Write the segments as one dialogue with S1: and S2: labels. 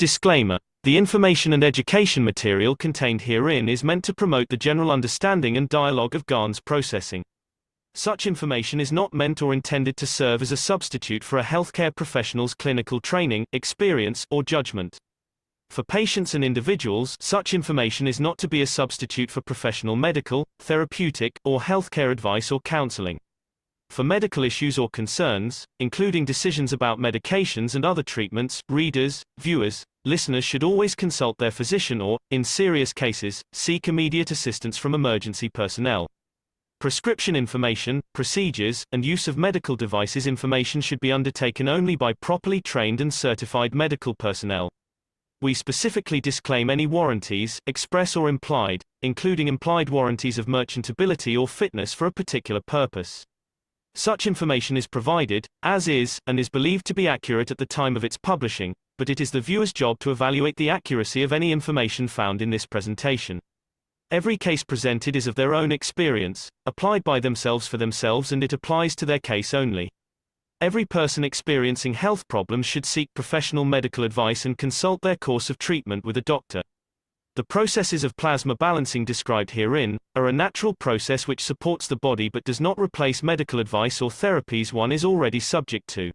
S1: Disclaimer: the information and education material contained herein is meant to promote the general understanding and dialogue of GAN's processing. Such information is not meant or intended to serve as a substitute for a healthcare professional's clinical training, experience, or judgment. For patients and individuals, such information is not to be a substitute for professional medical, therapeutic, or healthcare advice or counseling. For medical issues or concerns, including decisions about medications and other treatments, readers, viewers, listeners should always consult their physician or, in serious cases, seek immediate assistance from emergency personnel. Prescription information, procedures, and use of medical devices information should be undertaken only by properly trained and certified medical personnel. We specifically disclaim any warranties, express or implied, including implied warranties of merchantability or fitness for a particular purpose. Such information is provided, as is, and is believed to be accurate at the time of its publishing, but it is the viewer's job to evaluate the accuracy of any information found in this presentation. Every case presented is of their own experience, applied by themselves for themselves, and it applies to their case only. Every person experiencing health problems should seek professional medical advice and consult their course of treatment with a doctor. The processes of plasma balancing described herein are a natural process which supports the body but does not replace medical advice or therapies one is already subject to.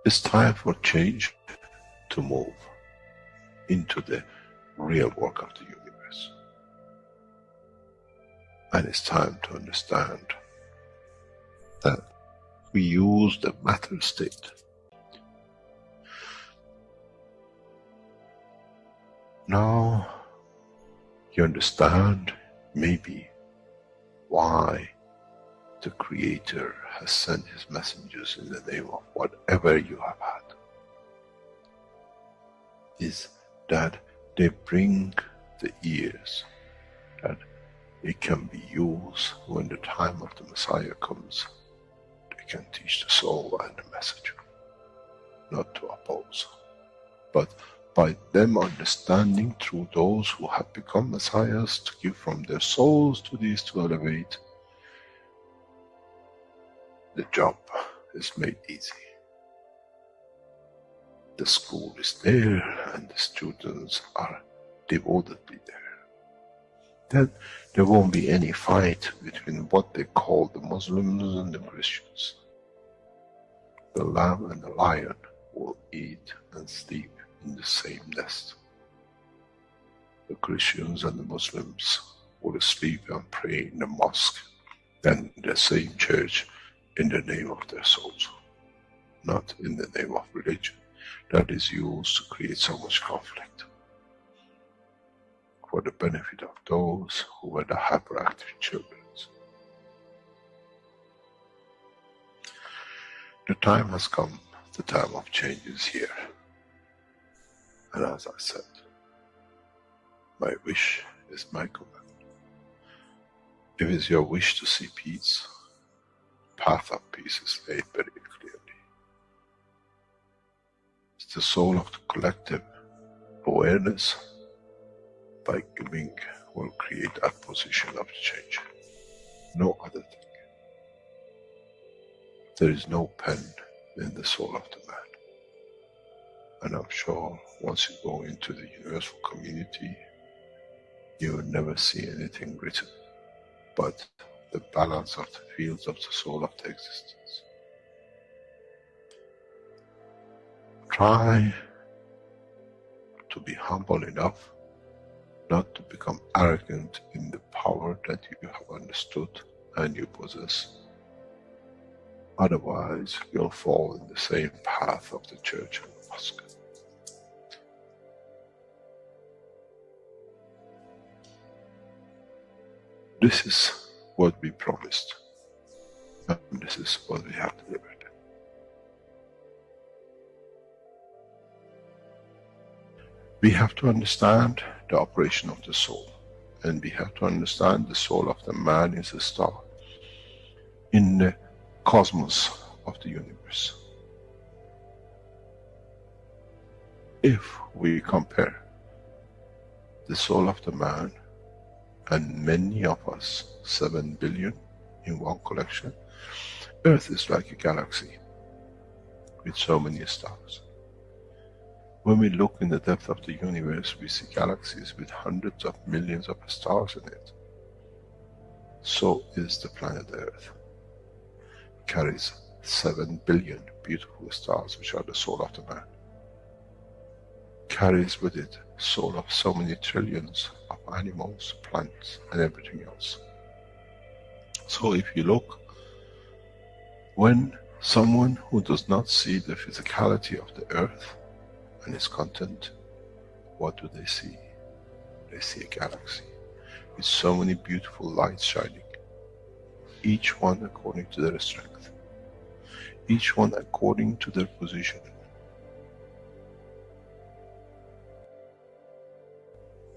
S2: It's time for change to move into the real work of the universe. And it's time to understand that we use the matter state. Now you understand maybe why the Creator has sent His messengers in the name of whatever you have had. Is that they bring the ears, that it can be used when the time of the Messiah comes. They can teach the soul and the message, not to oppose, but by them understanding through those who have become Messiahs, to give from their souls to these to elevate. The job is made easy. The school is there and the students are devotedly there. Then there won't be any fight between what they call the Muslims and the Christians. The lamb and the lion will eat and sleep in the same nest. The Christians and the Muslims will sleep and pray in the mosque and in the same church, in the name of their souls, not in the name of religion that is used to create so much conflict for the benefit of those who were the hyperactive children. The time has come, the time of change is here. And as I said, my wish is my command. If it's your wish to see peace, path of peace is laid very clearly. It's the soul of the collective awareness. By giving will create that position of change. No other thing. There is no pen in the soul of the man. And I'm sure once you go into the universal community, you will never see anything written but the balance of the fields of the soul of the existence. Try to be humble enough not to become arrogant in the power that you have understood and you possess. Otherwise, you'll fall in the same path of the church and the mosque. This is what we promised, and this is what we have delivered. We have to understand the operation of the soul, and we have to understand the soul of the man is a star in the cosmos of the universe. If we compare the soul of the man and many of us, 7 billion in one collection, Earth is like a galaxy with so many stars. When we look in the depth of the universe, we see galaxies with hundreds of millions of stars in it. So is the planet Earth. It carries 7 billion beautiful stars, which are the soul of the man. Carries with it soul of so many trillions of animals, plants, and everything else. So if you look, when someone who does not see the physicality of the earth and its content, what do they see? They see a galaxy with so many beautiful lights shining, each one according to their strength, each one according to their position.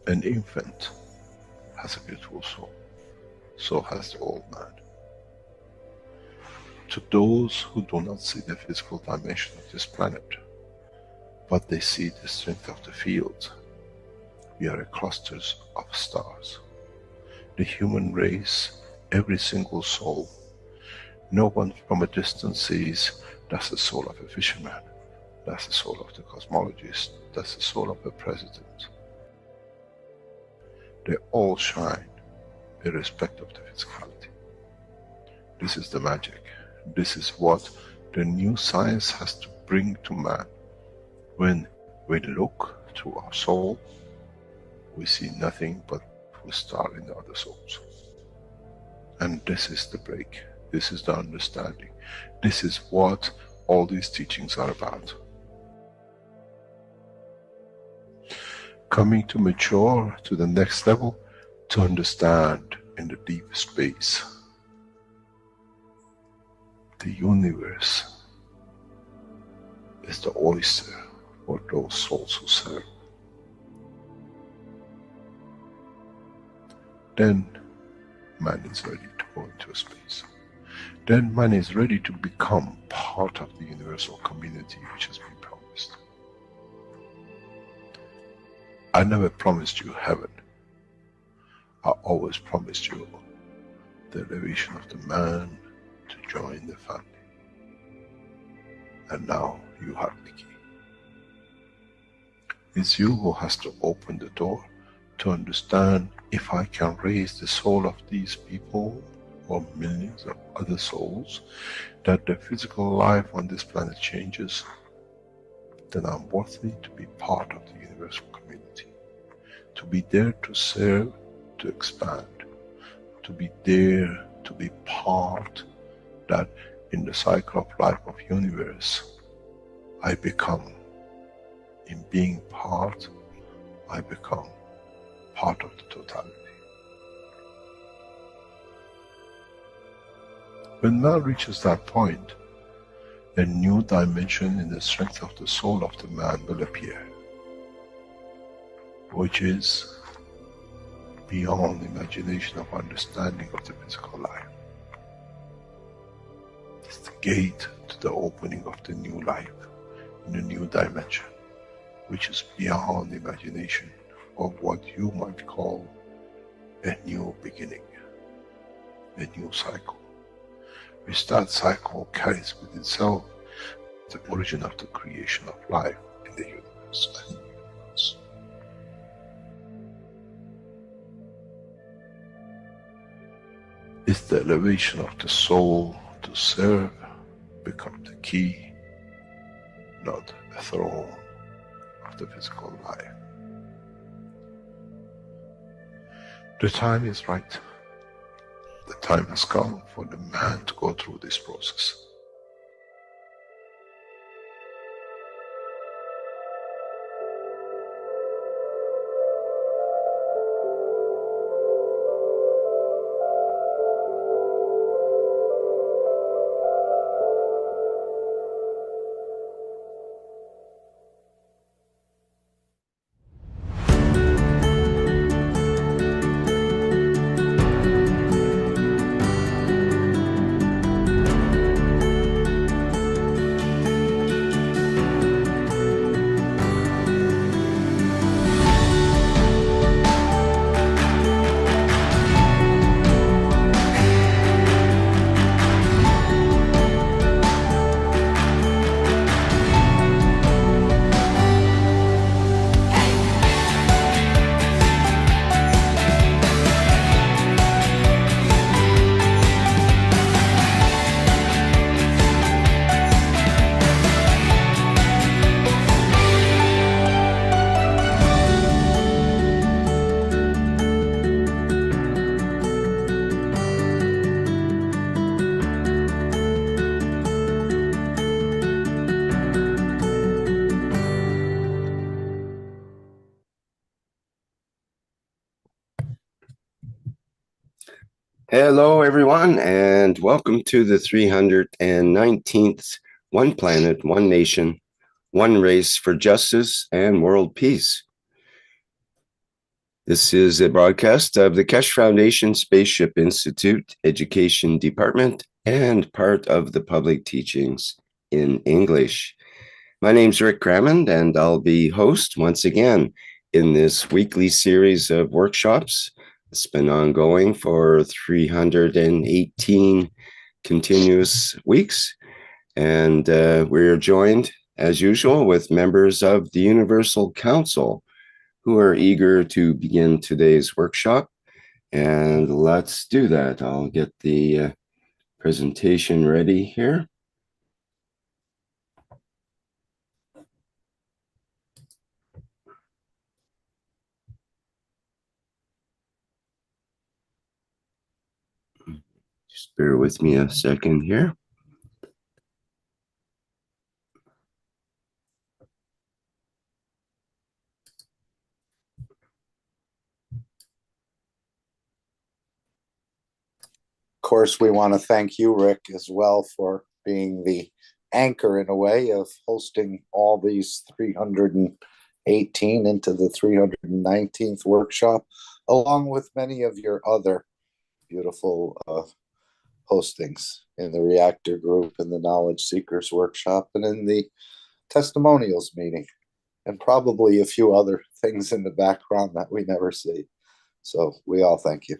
S2: An infant has a beautiful soul, so has the old man. To those who do not see the physical dimension of this planet, but they see the strength of the field, we are clusters of stars. The human race, every single soul, no one from a distance sees that's the soul of a fisherman, that's the soul of the cosmologist, that's the soul of a president. They all shine irrespective of the physicality. This is the magic. This is what the new science has to bring to man. When we look to our soul, we see nothing but a star in the other souls. And this is the break. This is the understanding. This is what all these teachings are about. Coming to mature to the next level, to understand in the deep space, the universe is the oyster for those souls who serve. Then man is ready to go into space. Then man is ready to become part of the universal community which has been promised. I never promised you heaven. I always promised you the elevation of the man to join the family. And now you have the key. It's you who has to open the door to understand, if I can raise the soul of these people or millions of other souls, that the physical life on this planet changes, then I'm worthy to be part of the universal community. To be there to serve, to expand. To be there, to be part, that in the cycle of life of universe, I become, in being part, I become part of the totality. When man reaches that point, a new dimension in the strength of the soul of the man will appear, which is beyond imagination of understanding of the physical life. It's the gate to the opening of the new life, in a new dimension, which is beyond imagination of what you might call a new beginning, a new cycle. Which that cycle carries with itself the origin of the creation of life in the universe and in the universe. It's the elevation of the soul to serve become the key, not a throne of the physical life. The time is right. The time has come for the man to go through this process.
S3: Hello, everyone, and welcome to the 319th One Planet, One Nation, One Race for Justice and World Peace. This is a broadcast of the Keshe Foundation Spaceship Institute Education Department and part of the public teachings in English. My name's Rick Crammond, and I'll be host once again in this weekly series of workshops. It's been ongoing for 318 continuous weeks, and we're joined, as usual, with members of the Universal Council who are eager to begin today's workshop. And let's do that. I'll get the presentation ready here. Just bear with me a second here.
S4: Of course, we want to thank you, Rick, as well, for being the anchor, in a way, of hosting all these 318 into the 319th workshop, along with many of your other beautiful postings in the Reactor group, in the Knowledge Seekers workshop, and in the Testimonials meeting, and probably a few other things in the background that we never see. So we all thank you.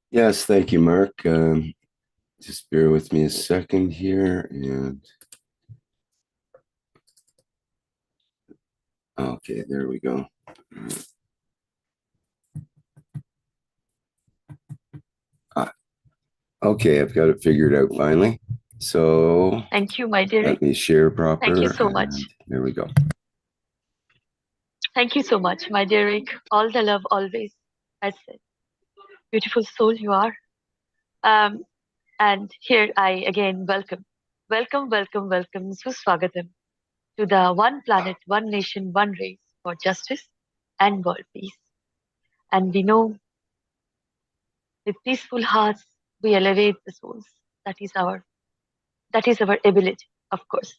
S3: Yes, thank you, Mark. Just bear with me a second here. And okay, there we go. Okay, I've got it figured out finally. So
S5: thank you, my dear.
S3: Let me share proper.
S5: Thank you so much.
S3: There we go.
S5: Thank you so much, my dear Rick. All the love always. I said, beautiful soul you are. And here I again welcome, Suswagatam to the One Planet, One Nation, One Race for Justice and World Peace. And we know with peaceful hearts we elevate the souls. That is our ability, of course.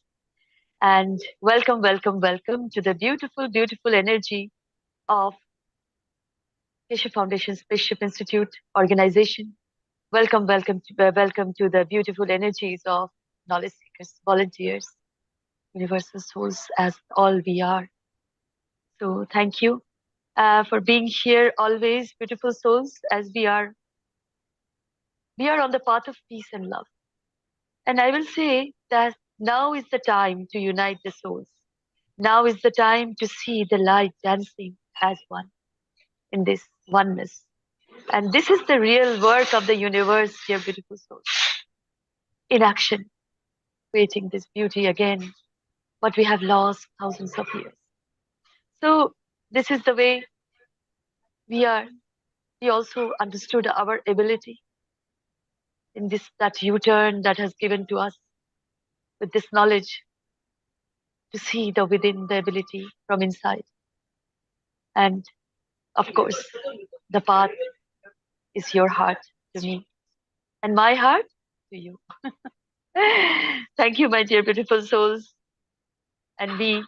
S5: And welcome to the beautiful, beautiful energy of Keshe Foundation Spaceship Institute organization. Welcome to the beautiful energies of knowledge seekers, volunteers, universal souls, as all we are. So thank you for being here always, beautiful souls, as we are on the path of peace and love. And I will say that now is the time to unite the souls. Now is the time to see the light dancing as one in this oneness. And this is the real work of the universe, dear beautiful souls. In action, creating this beauty again, what we have lost thousands of years. So this is the way we also understood our ability in that U-turn that has given to us with this knowledge to see the within, the ability from inside. And of course, the path is your heart to me and my heart to you. Thank you, my dear beautiful souls. And we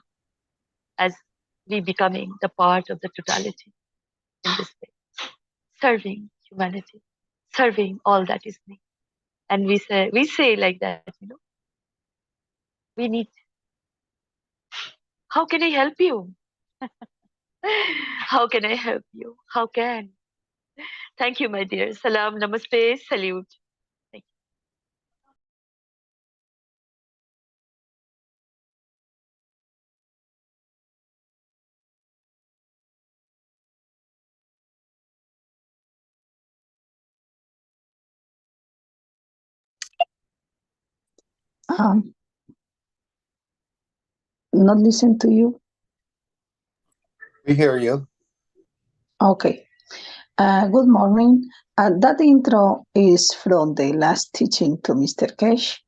S5: becoming the part of the totality in this way, serving humanity, serving all that is me. And we say like that, we need, how can I help you? How can I help you? How can? Thank you, my dear. Salam, namaste, salute. Thank
S6: Not listen to you.
S4: We hear you.
S6: Okay. Good morning. That intro is from the last teaching to Mr. Keshe.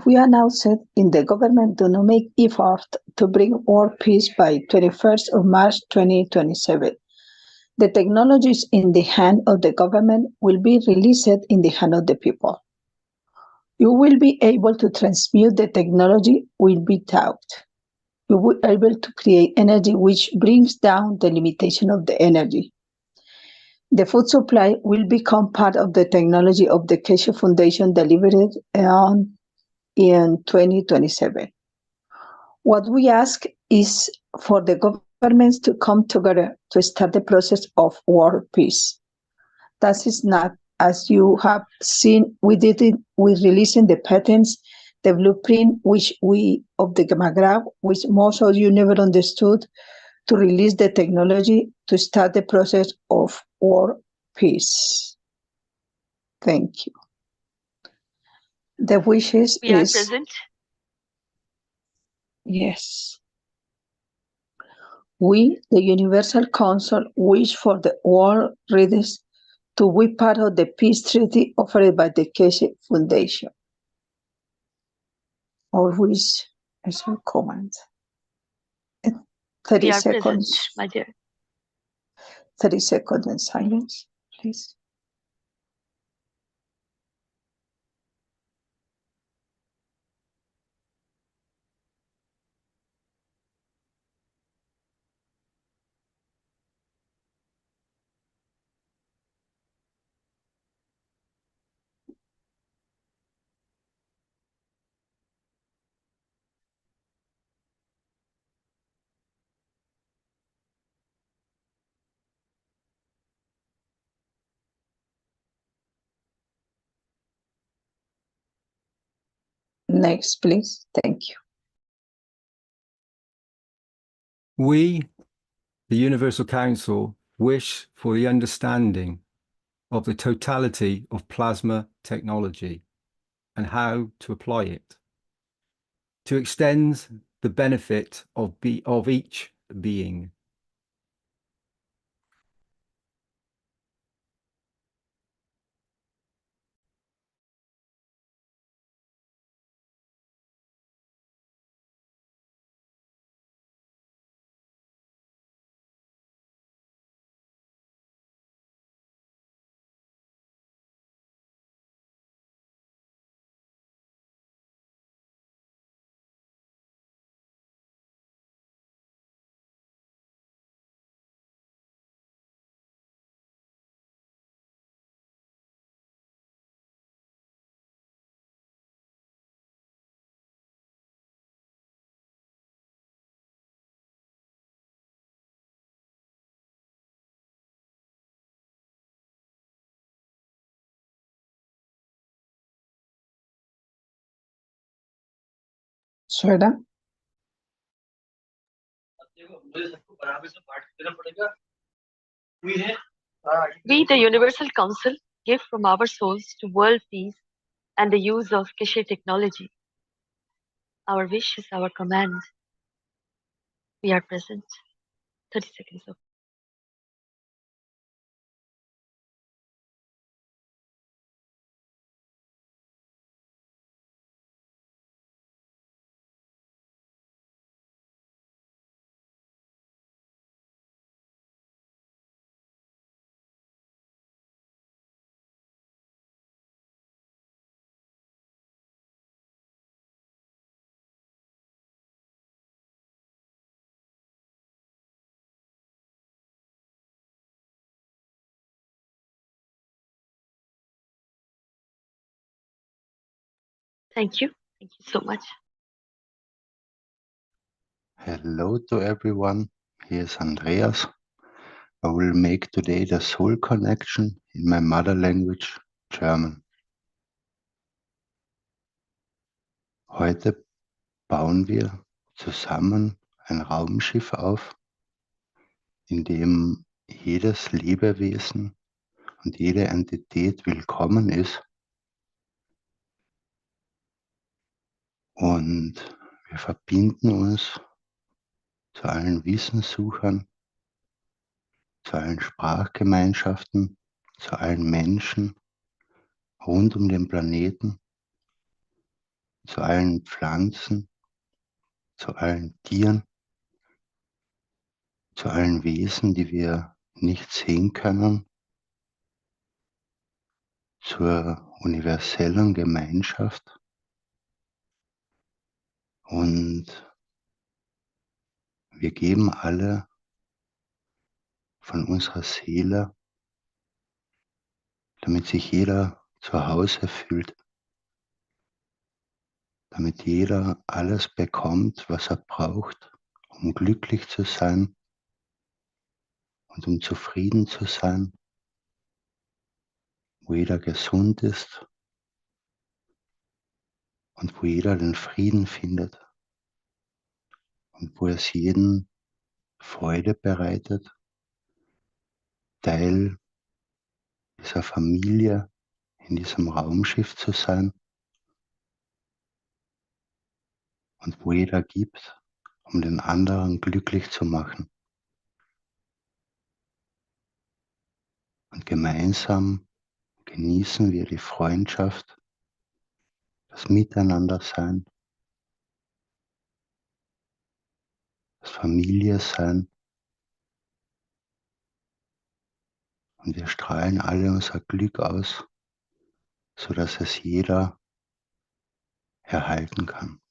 S6: We announced in the government to make effort to bring world peace by 21st of March 2027. The technologies in the hand of the government will be released in the hand of the people. You will be able to transmute the technology will be taught. You will be able to create energy which brings down the limitation of the energy. The food supply will become part of the technology of the Keshe Foundation delivered in 2027. What we ask is for the governments to come together to start the process of world peace. That is not, as you have seen, we did it with releasing the patents, the blueprint of the gamma graph, which most of you never understood, to release the technology to start the process of world peace. Thank you. The wishes
S5: We are
S6: is
S5: present.
S6: yes. We, the Universal Council, wish for the world readers to be part of the peace treaty offered by the Keshe Foundation. Or wish as a comment. 30
S5: We are
S6: seconds.
S5: present, my dear.
S6: 30 seconds in silence, please. Next, please. Thank you.
S7: We, the Universal Council, wish for the understanding of the totality of plasma technology and how to apply it, to extend the benefit of each being.
S6: Shweta?
S5: We, the Universal Council, give from our souls to world peace and the use of Keshe technology. Our wish is our command. We are present. 30 seconds of thank you. Thank you so much.
S2: Hello to everyone. Here's Andreas. I will make today the soul connection in my mother language, German. Heute bauen wir zusammen ein Raumschiff auf, in dem jedes Lebewesen und jede Entität willkommen ist. Und wir verbinden uns zu allen Wissenssuchern, zu allen Sprachgemeinschaften, zu allen Menschen rund um den Planeten, zu allen Pflanzen, zu allen Tieren, zu allen Wesen, die wir
S8: nicht sehen können, zur universellen Gemeinschaft und wir geben alle von unserer Seele, damit sich jeder zu Hause fühlt, damit jeder alles bekommt, was er braucht, um glücklich zu sein und um zufrieden zu sein, wo jeder gesund ist und wo jeder den Frieden findet und wo es jeden Freude bereitet, Teil dieser Familie in diesem Raumschiff zu sein und wo jeder gibt, um den anderen glücklich zu machen. Und gemeinsam genießen wir die Freundschaft, das Miteinandersein, das Familie sein. Und wir strahlen alle unser Glück aus, sodass es jeder erhalten kann.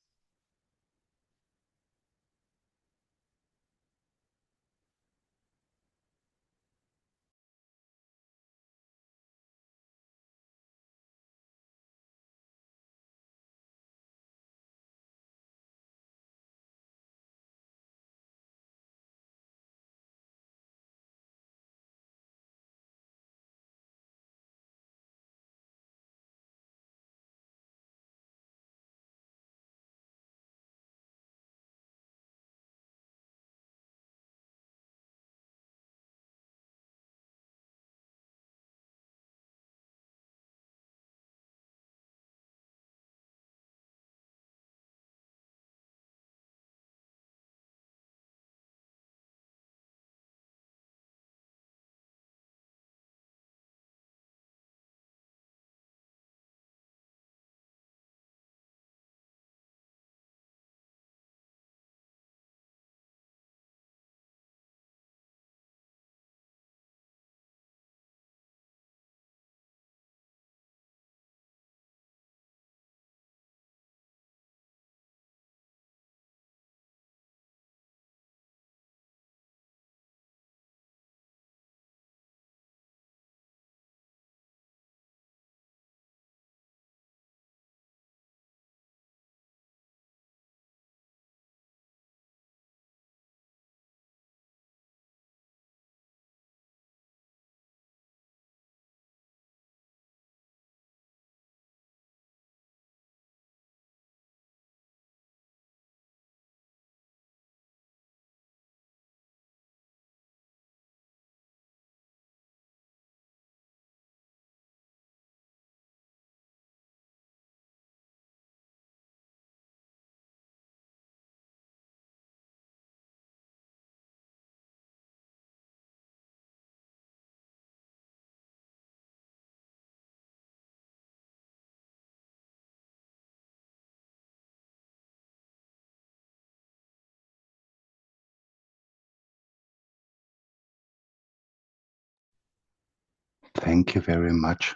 S8: Thank you very much.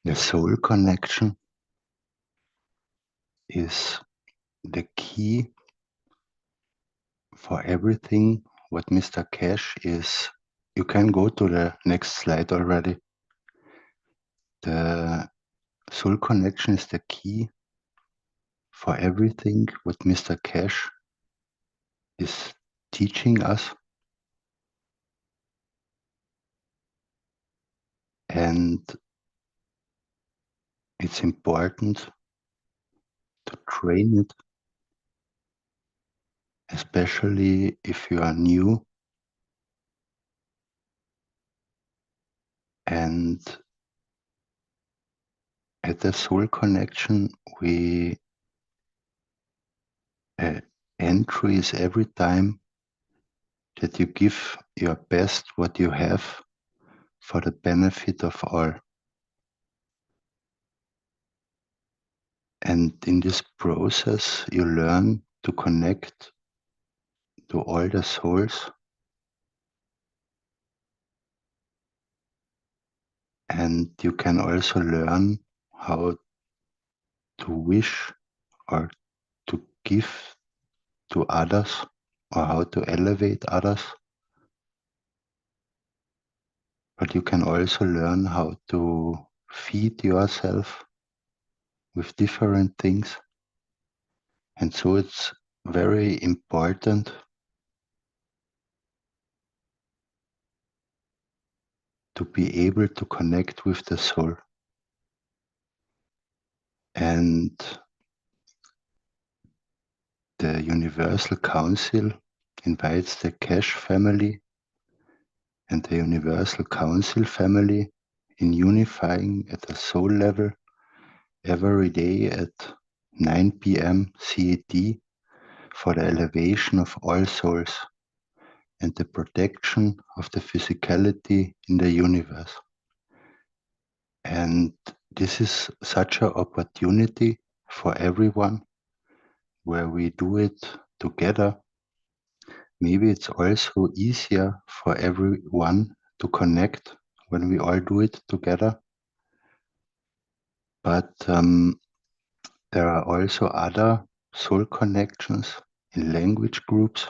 S8: The soul connection is the key for everything what Mr. Keshe is. You can go to the next slide already. The soul connection is the key for everything what Mr. Keshe is teaching us. And it's important to train it, especially if you are new And at the soul connection, we entry is every time that you give your best, what you have, for the benefit of all. And in this process, you learn to connect to all the souls, and you can also learn how to wish or to give to others, or how to elevate others. But you can also learn how to feed yourself with different things. And so it's very important to be able to connect with the soul. And the Universal Council invites the Keshe family and the Universal Council family in unifying at the soul level every day at 9 PM CET for the elevation of all souls and the protection of the physicality in the universe. And this is such an opportunity for everyone where we do it together. Maybe it's also easier for everyone to connect when we all do it together. But there are also other soul connections in language groups,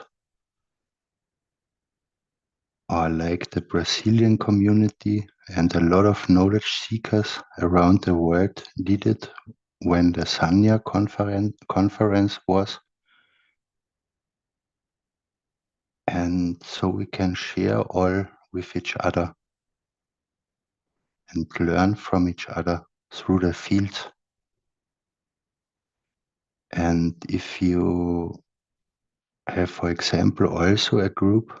S8: or like the Brazilian community, and a lot of knowledge seekers around the world did it when the Sanya conference was. And so we can share all with each other and learn from each other through the fields. And if you have, for example, also a group,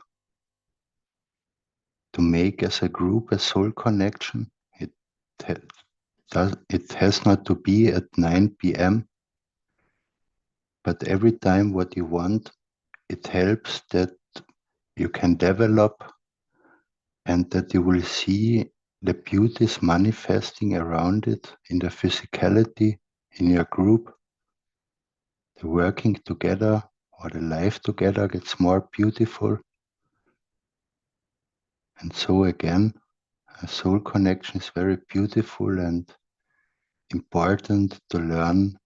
S8: to make as a group a soul connection, it has not to be at 9 PM, but every time what you want, it helps that you can develop and that you will see the beauties manifesting around it in the physicality in your group. The working together or the life together gets more beautiful. And so again, a soul connection is very beautiful and important to learn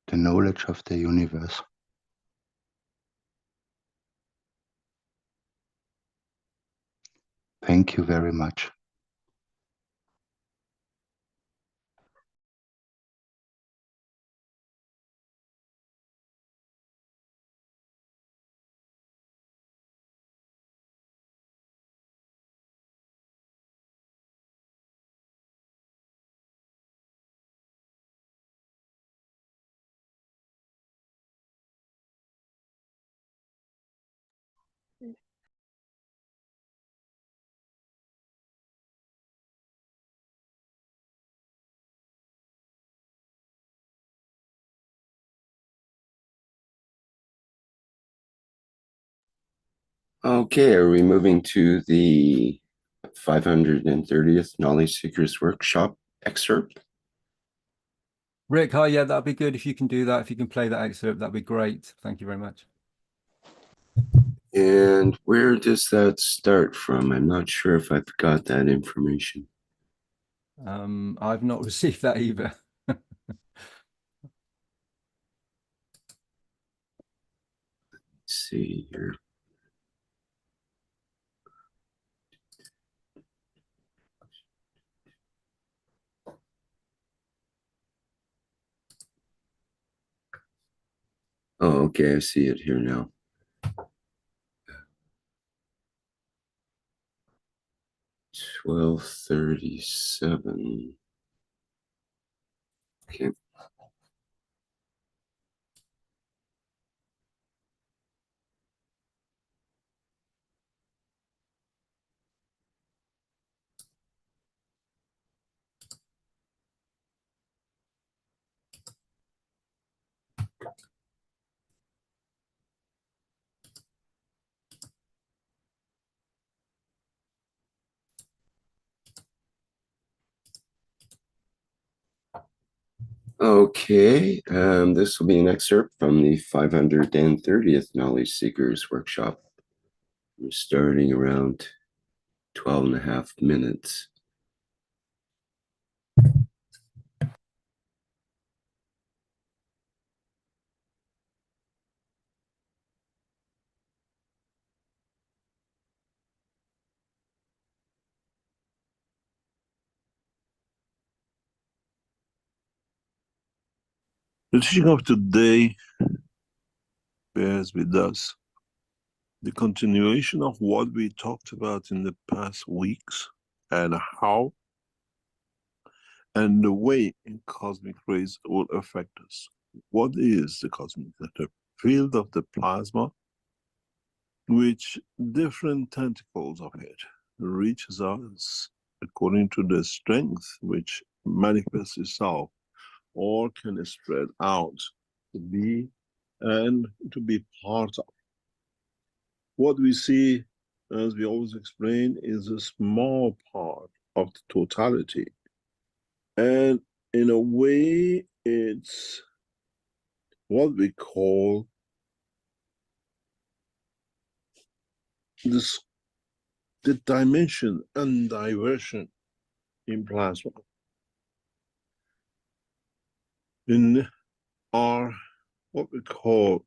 S8: the knowledge of the universe. Thank you very much.
S3: Okay, are we moving to the 530th Knowledge Seekers Workshop excerpt?
S7: Rick, hi, yeah, that'd be good if you can do that. If you can play that excerpt, that'd be great. Thank you very much.
S3: And where does that start from? I'm not sure if I've got that information.
S7: I've not received that either.
S3: Let's see here. Oh, okay, I see it here now. 12:37. Okay. Okay, this will be an excerpt from the 530th Knowledge Seekers Workshop. We're starting around 12.5 minutes.
S2: The teaching of today bears with us the continuation of what we talked about in the past weeks, and how and the way in cosmic rays will affect us. What is the cosmic ray? The field of the plasma, which different tentacles of it reaches us according to the strength which manifests itself or can spread out to be and to be part of. What we see, as we always explain, is a small part of the totality. And in a way, it's what we call this, the dimension and diversion in plasma. In our, what we call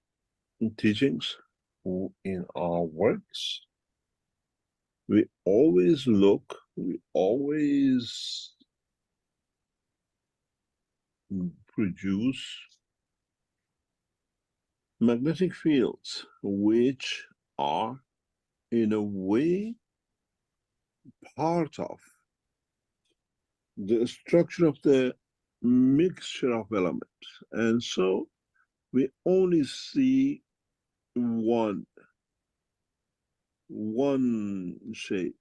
S2: teachings, in our works, we always look, we always produce magnetic fields which are in a way part of the structure of the mixture of elements. And so we only see one shape,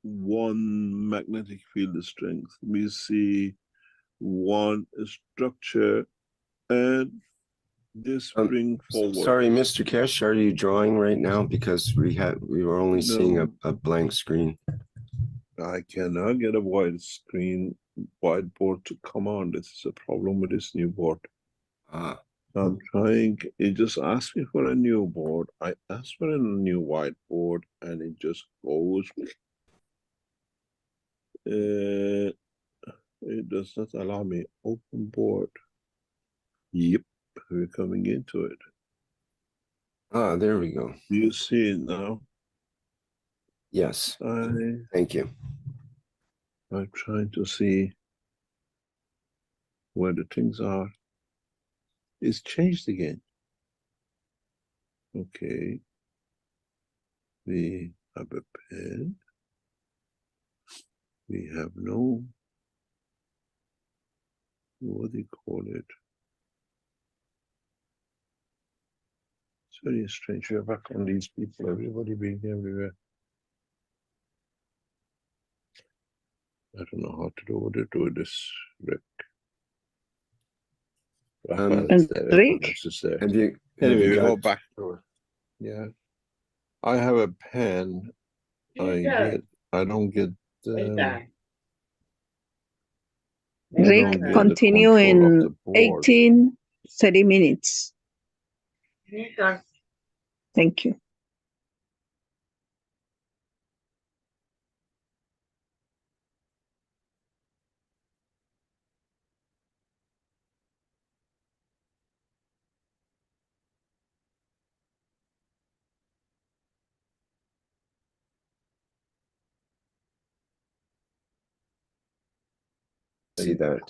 S2: one magnetic field strength. We see one structure, and this brings forward.
S3: Sorry, Mr. Keshe, are you drawing right now? Because we were only seeing a blank screen.
S2: I cannot get a whiteboard to come on. This is a problem with this new board. I'm trying, it just asked me for a new board. I asked for a new whiteboard and it just goes. It does not allow me open board. Yep, we're coming into it.
S3: There we go.
S2: Do you see it now?
S3: Yes. Thank you.
S2: I'm trying to see where the things are. It's changed again. Okay. We have a pen. We have no, what do you call it? It's very strange. We're back on these people, everybody being everywhere. I don't know how to do what to do with this, Rick.
S6: Rick?
S2: Anyway, we go back to it. Yeah. I have a pen. I don't get
S6: Rick, continue in 30 minutes. Thank you.
S3: See that.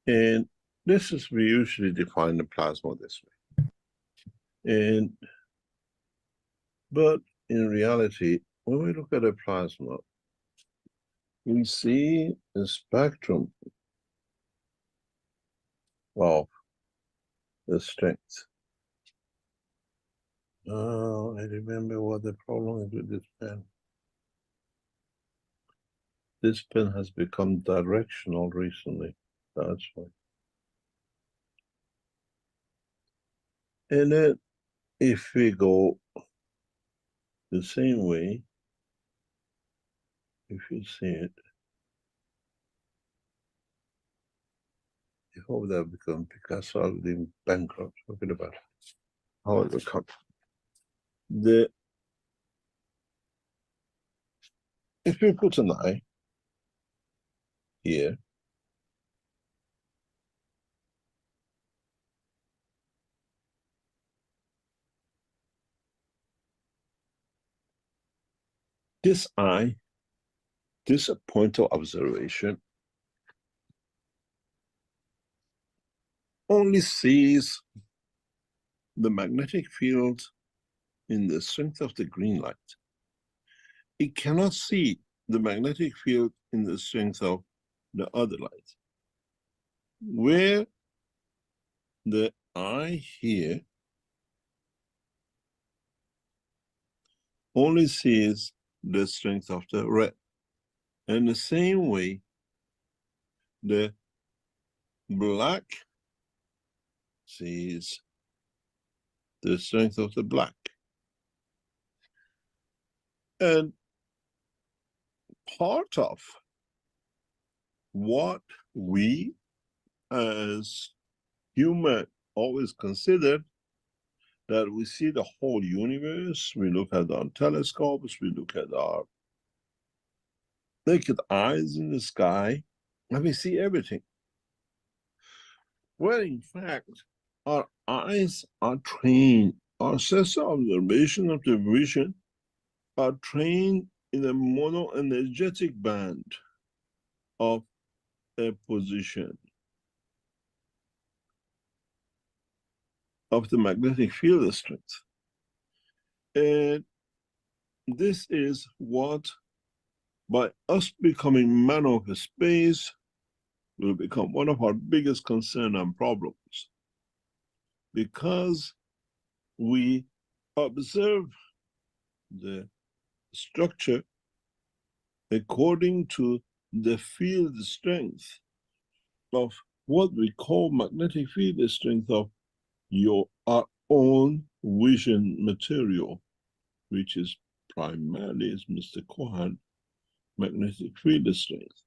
S2: And this is, we usually define the plasma this way. But in reality, when we look at a plasma, we see a spectrum of the strength. Oh, I remember what the problem is with this pen. This pen has become directional recently. That's why. And then if we go the same way, if you see it, How would I become Picasso? I would be bankrupt. Forget about it. How would I become? If you put an eye here, this eye, this point of observation, only sees the magnetic field in the strength of the green light. It cannot see the magnetic field in the strength of the other light. Where the eye here only sees the strength of the red. And the same way, the black sees the strength of the black. And part of what we as human always considered, that we see the whole universe, we look at our telescopes, we look at our naked eyes in the sky, and we see everything. Well, in fact, our eyes are trained, our sense of observation of the vision are trained in a mono-energetic band of a position of the magnetic field strength. And this is what, by us becoming man of space, will become one of our biggest concern and problems. Because we observe the structure according to the field strength of what we call magnetic field strength of our own vision material, which is primarily, as Mr. Cohen, magnetic field strength.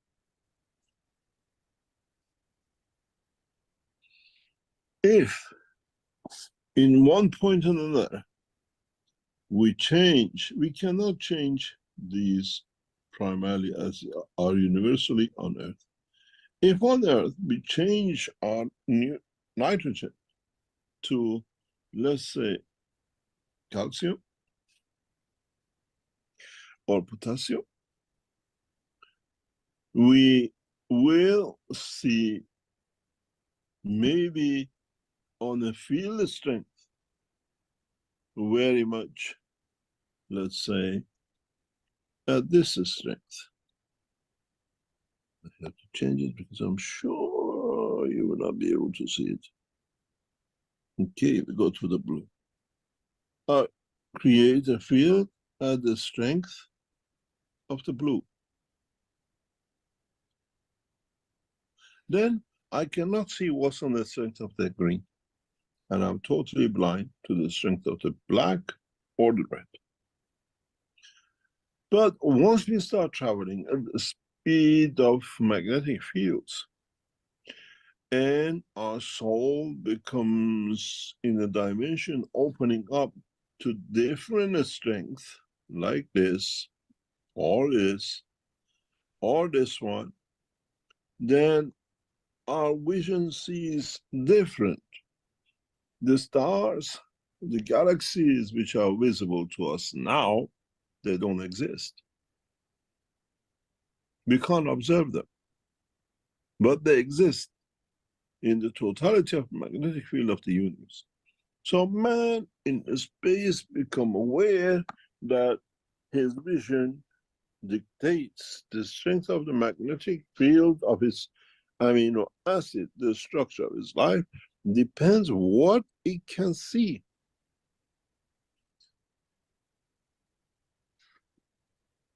S2: If in one point or another we change, we cannot change these primarily as are universally on Earth. If on Earth we change our nitrogen to, let's say, calcium or potassium, we will see maybe on a field strength very much, let's say, at this strength. I have to change it because I'm sure you will not be able to see it. Okay, we go to the blue. Create a field at the strength of the blue. Then I cannot see what's on the strength of the green. And I'm totally blind to the strength of the black or the red. But once we start traveling at the speed of magnetic fields, and our soul becomes in a dimension opening up to different strength, like this, or this, or this one, then our vision sees different. The stars, the galaxies which are visible to us now, they don't exist. We can't observe them, but they exist in the totality of the magnetic field of the universe. So man in space become aware that his vision dictates the strength of the magnetic field of his amino acid, the structure of his life, depends what it can see.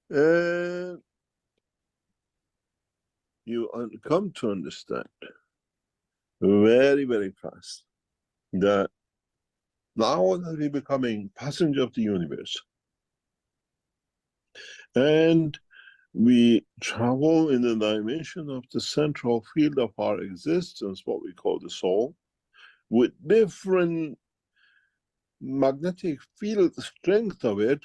S2: And you come to understand very, very fast that now that we're becoming passenger of the universe, and we travel in the dimension of the central field of our existence, what we call the soul, with different magnetic field strength of it,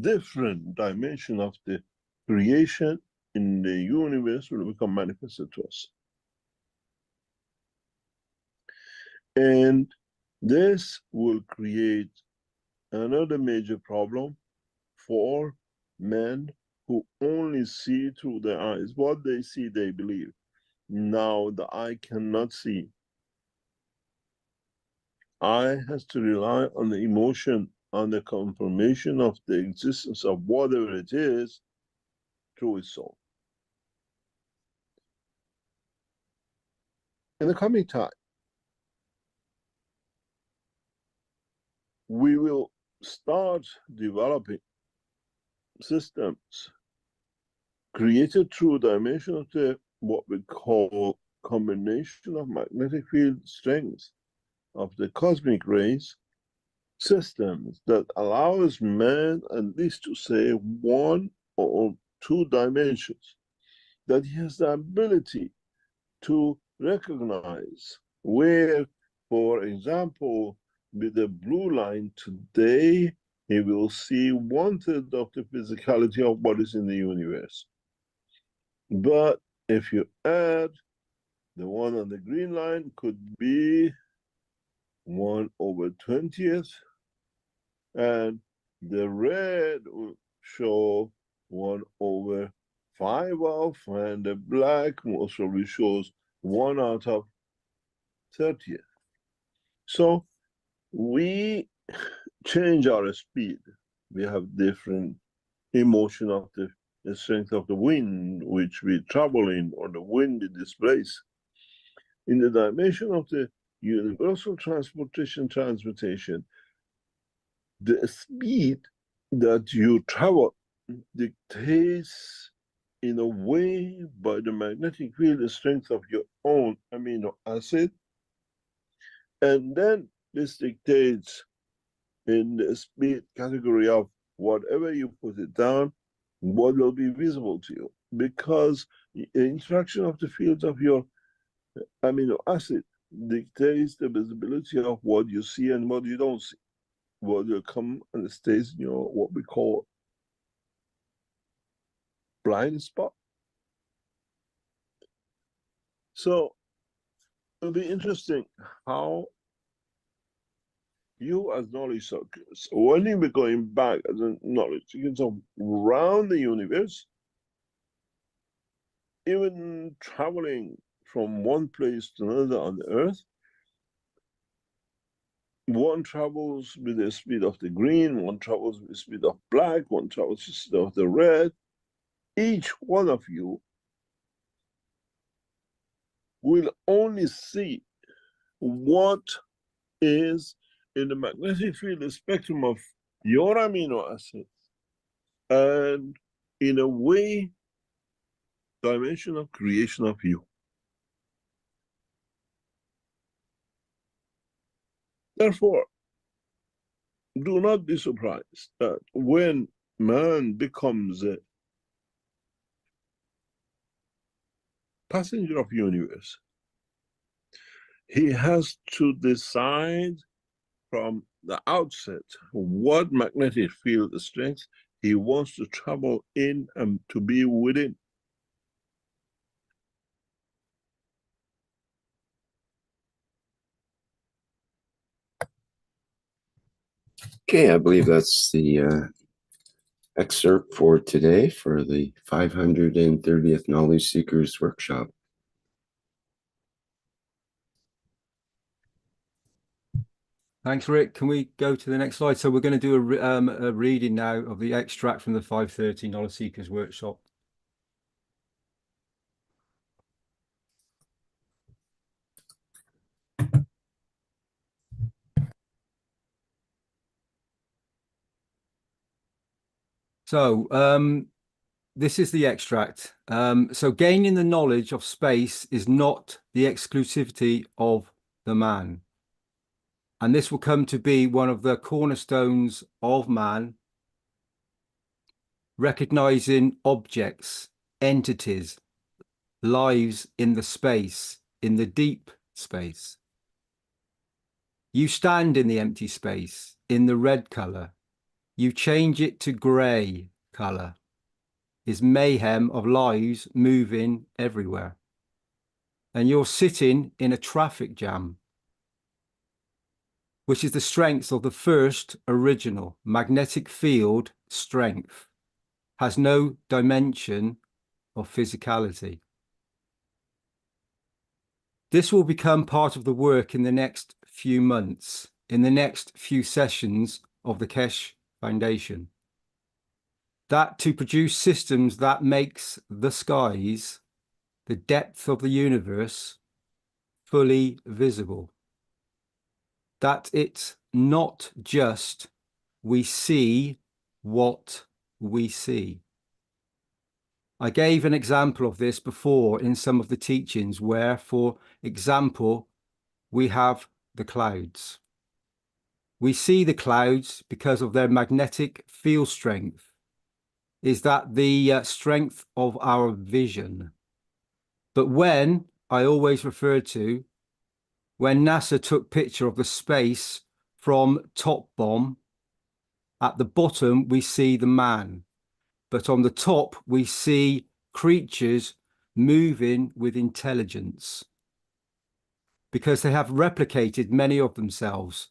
S2: different dimension of the creation in the universe will become manifested to us. And this will create another major problem for men who only see through their eyes. What they see, they believe. Now the eye cannot see. Eye has to rely on the emotion, on the confirmation of the existence of whatever it is through its soul. In the coming time, we will start developing systems created through dimension of the what we call combination of magnetic field strength of the cosmic rays, systems that allows man at least to say one or two dimensions, that he has the ability to recognize where, for example, with the blue line today, he will see 1/3 of the physicality of what is in the universe. But if you add the one on the green line, could be 1/20th, and the red will show 1/5 of, and the black most probably shows 1/30th. So we change our speed. We have different emotion of the strength of the wind which we travel in, or the wind we displace. In the dimension of the universal transportation transmutation, the speed that you travel dictates in a way by the magnetic field the strength of your own amino acid, and then this dictates in the speed category of whatever you put it down, what will be visible to you, because the interaction of the fields of your amino acid dictates the visibility of what you see and what you don't see, what will come and stays in your what we call blind spot. So it'll be interesting how you as knowledge circles, when you be going back as a knowledge, you can go around the universe, even traveling from one place to another on the earth. One travels with the speed of the green, one travels with the speed of black, one travels with the speed of the red. Each one of you will only see what is in the magnetic field spectrum of your amino acids, and in a way, dimension of creation of you. Therefore, do not be surprised that when man becomes a passenger of universe, he has to decide from the outset what magnetic field strength he wants to travel in and to be within.
S3: Okay, I believe that's the excerpt for today for the 530th Knowledge Seekers Workshop.
S7: Thanks, Rick. Can we go to the next slide? So we're going to do a reading now of the extract from the 530 Knowledge Seekers Workshop. So this is the extract. So gaining the knowledge of space is not the exclusivity of the man. And this will come to be one of the cornerstones of man. recognizing objects, entities, lives in the space, in the deep space. You stand in the empty space, in the red color. You change it to gray color. Is mayhem of lives moving everywhere. And you're sitting in a traffic jam, which is the strength of the first original magnetic field strength, has no dimension of physicality. This will become part of the work in the next few months, in the next few sessions of the Keshe Foundation. That to produce systems that makes the skies, the depth of the universe, fully visible. That it's not just we see what we see. I gave an example of this before in some of the teachings where, for example, we have the clouds. We see the clouds because of their magnetic field strength. Is that the strength of our vision? But when, I always refer to, when NASA took picture of the space from Top Bomb, at the bottom we see the man, but on the top we see creatures moving with intelligence because they have replicated many of themselves,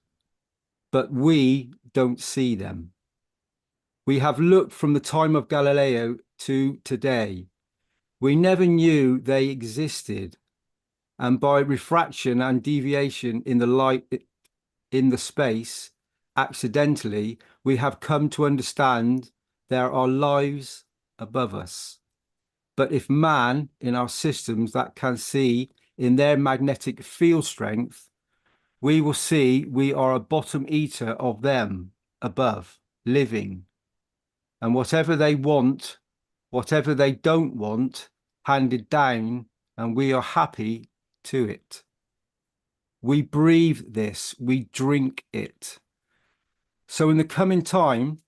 S7: but we don't see them. We have looked from the time of Galileo to today. We never knew they existed. And by refraction and deviation in the light in the space, accidentally, we have come to understand there are lives above us. But if man in our systems that can see in their magnetic field strength, we will see we are a bottom eater of them above, living. And whatever they want, whatever they don't want, handed down, and we are happy to it. We breathe this, we drink it. So in the coming time,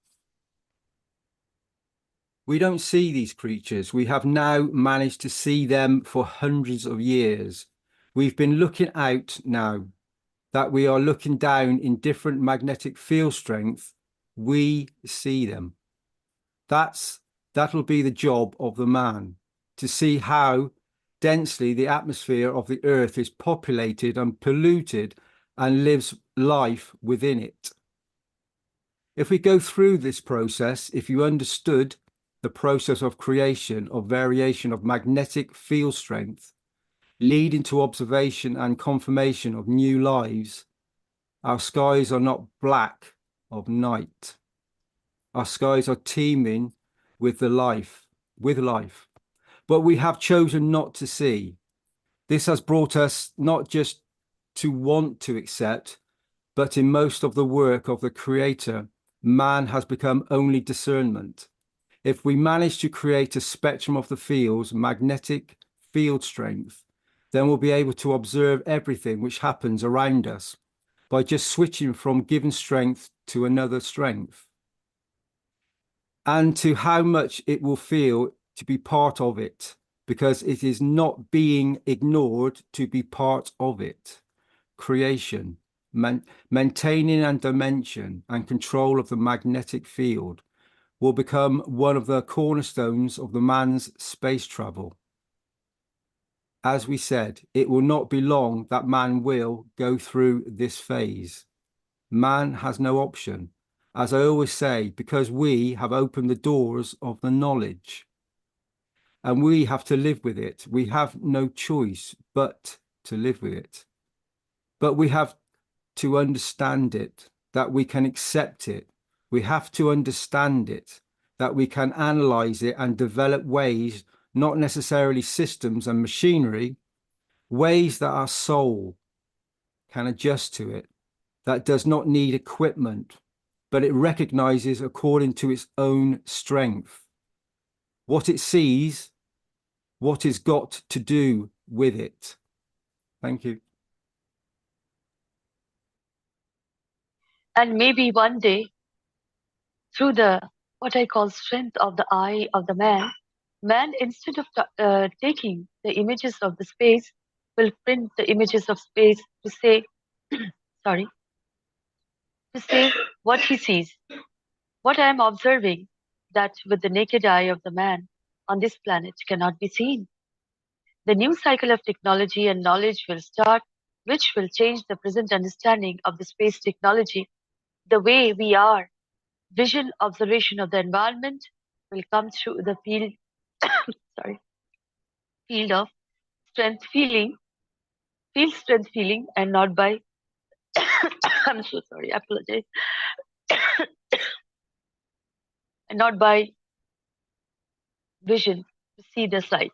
S7: we don't see these creatures. We have now managed to see them for hundreds of years. We've been looking out now that we are looking down in different magnetic field strength. We see them. That'll be the job of the man, to see how densely the atmosphere of the earth is populated and polluted and lives life within it. If we go through this process, if you understood the process of creation, of variation of magnetic field strength, leading to observation and confirmation of new lives, our skies are not black of night. Our skies are teeming with life. But we have chosen not to see. This has brought us not just to want to accept, but in most of the work of the Creator, man has become only discernment. If we manage to create a spectrum of the fields, magnetic field strength, then we'll be able to observe everything which happens around us by just switching from given strength to another strength, and to how much it will feel to be part of it, because it is not being ignored to be part of it. Creation, maintaining and dimension and control of the magnetic field will become one of the cornerstones of the man's space travel. As we said, it will not be long that man will go through this phase. Man has no option, as I always say, because we have opened the doors of the knowledge. And we have to live with it. We have no choice but to live with it. But we have to understand it, that we can accept it. We have to understand it, that we can analyze it and develop ways, not necessarily systems and machinery, ways that our soul can adjust to it, that does not need equipment, but it recognizes according to its own strength. What it sees, what it's got to do with it. Thank you.
S5: And maybe one day, through the what I call strength of the eye of the man, man, instead of taking the images of the space, will print the images of space to say, sorry, to say what he sees. What I am observing that with the naked eye of the man on this planet cannot be seen. The new cycle of technology and knowledge will start, which will change the present understanding of the space technology. The way we are, vision observation of the environment will come through the field, sorry, field of strength feeling, feel strength feeling, and not by, I'm so sorry, I apologize, and not by vision to see the sight.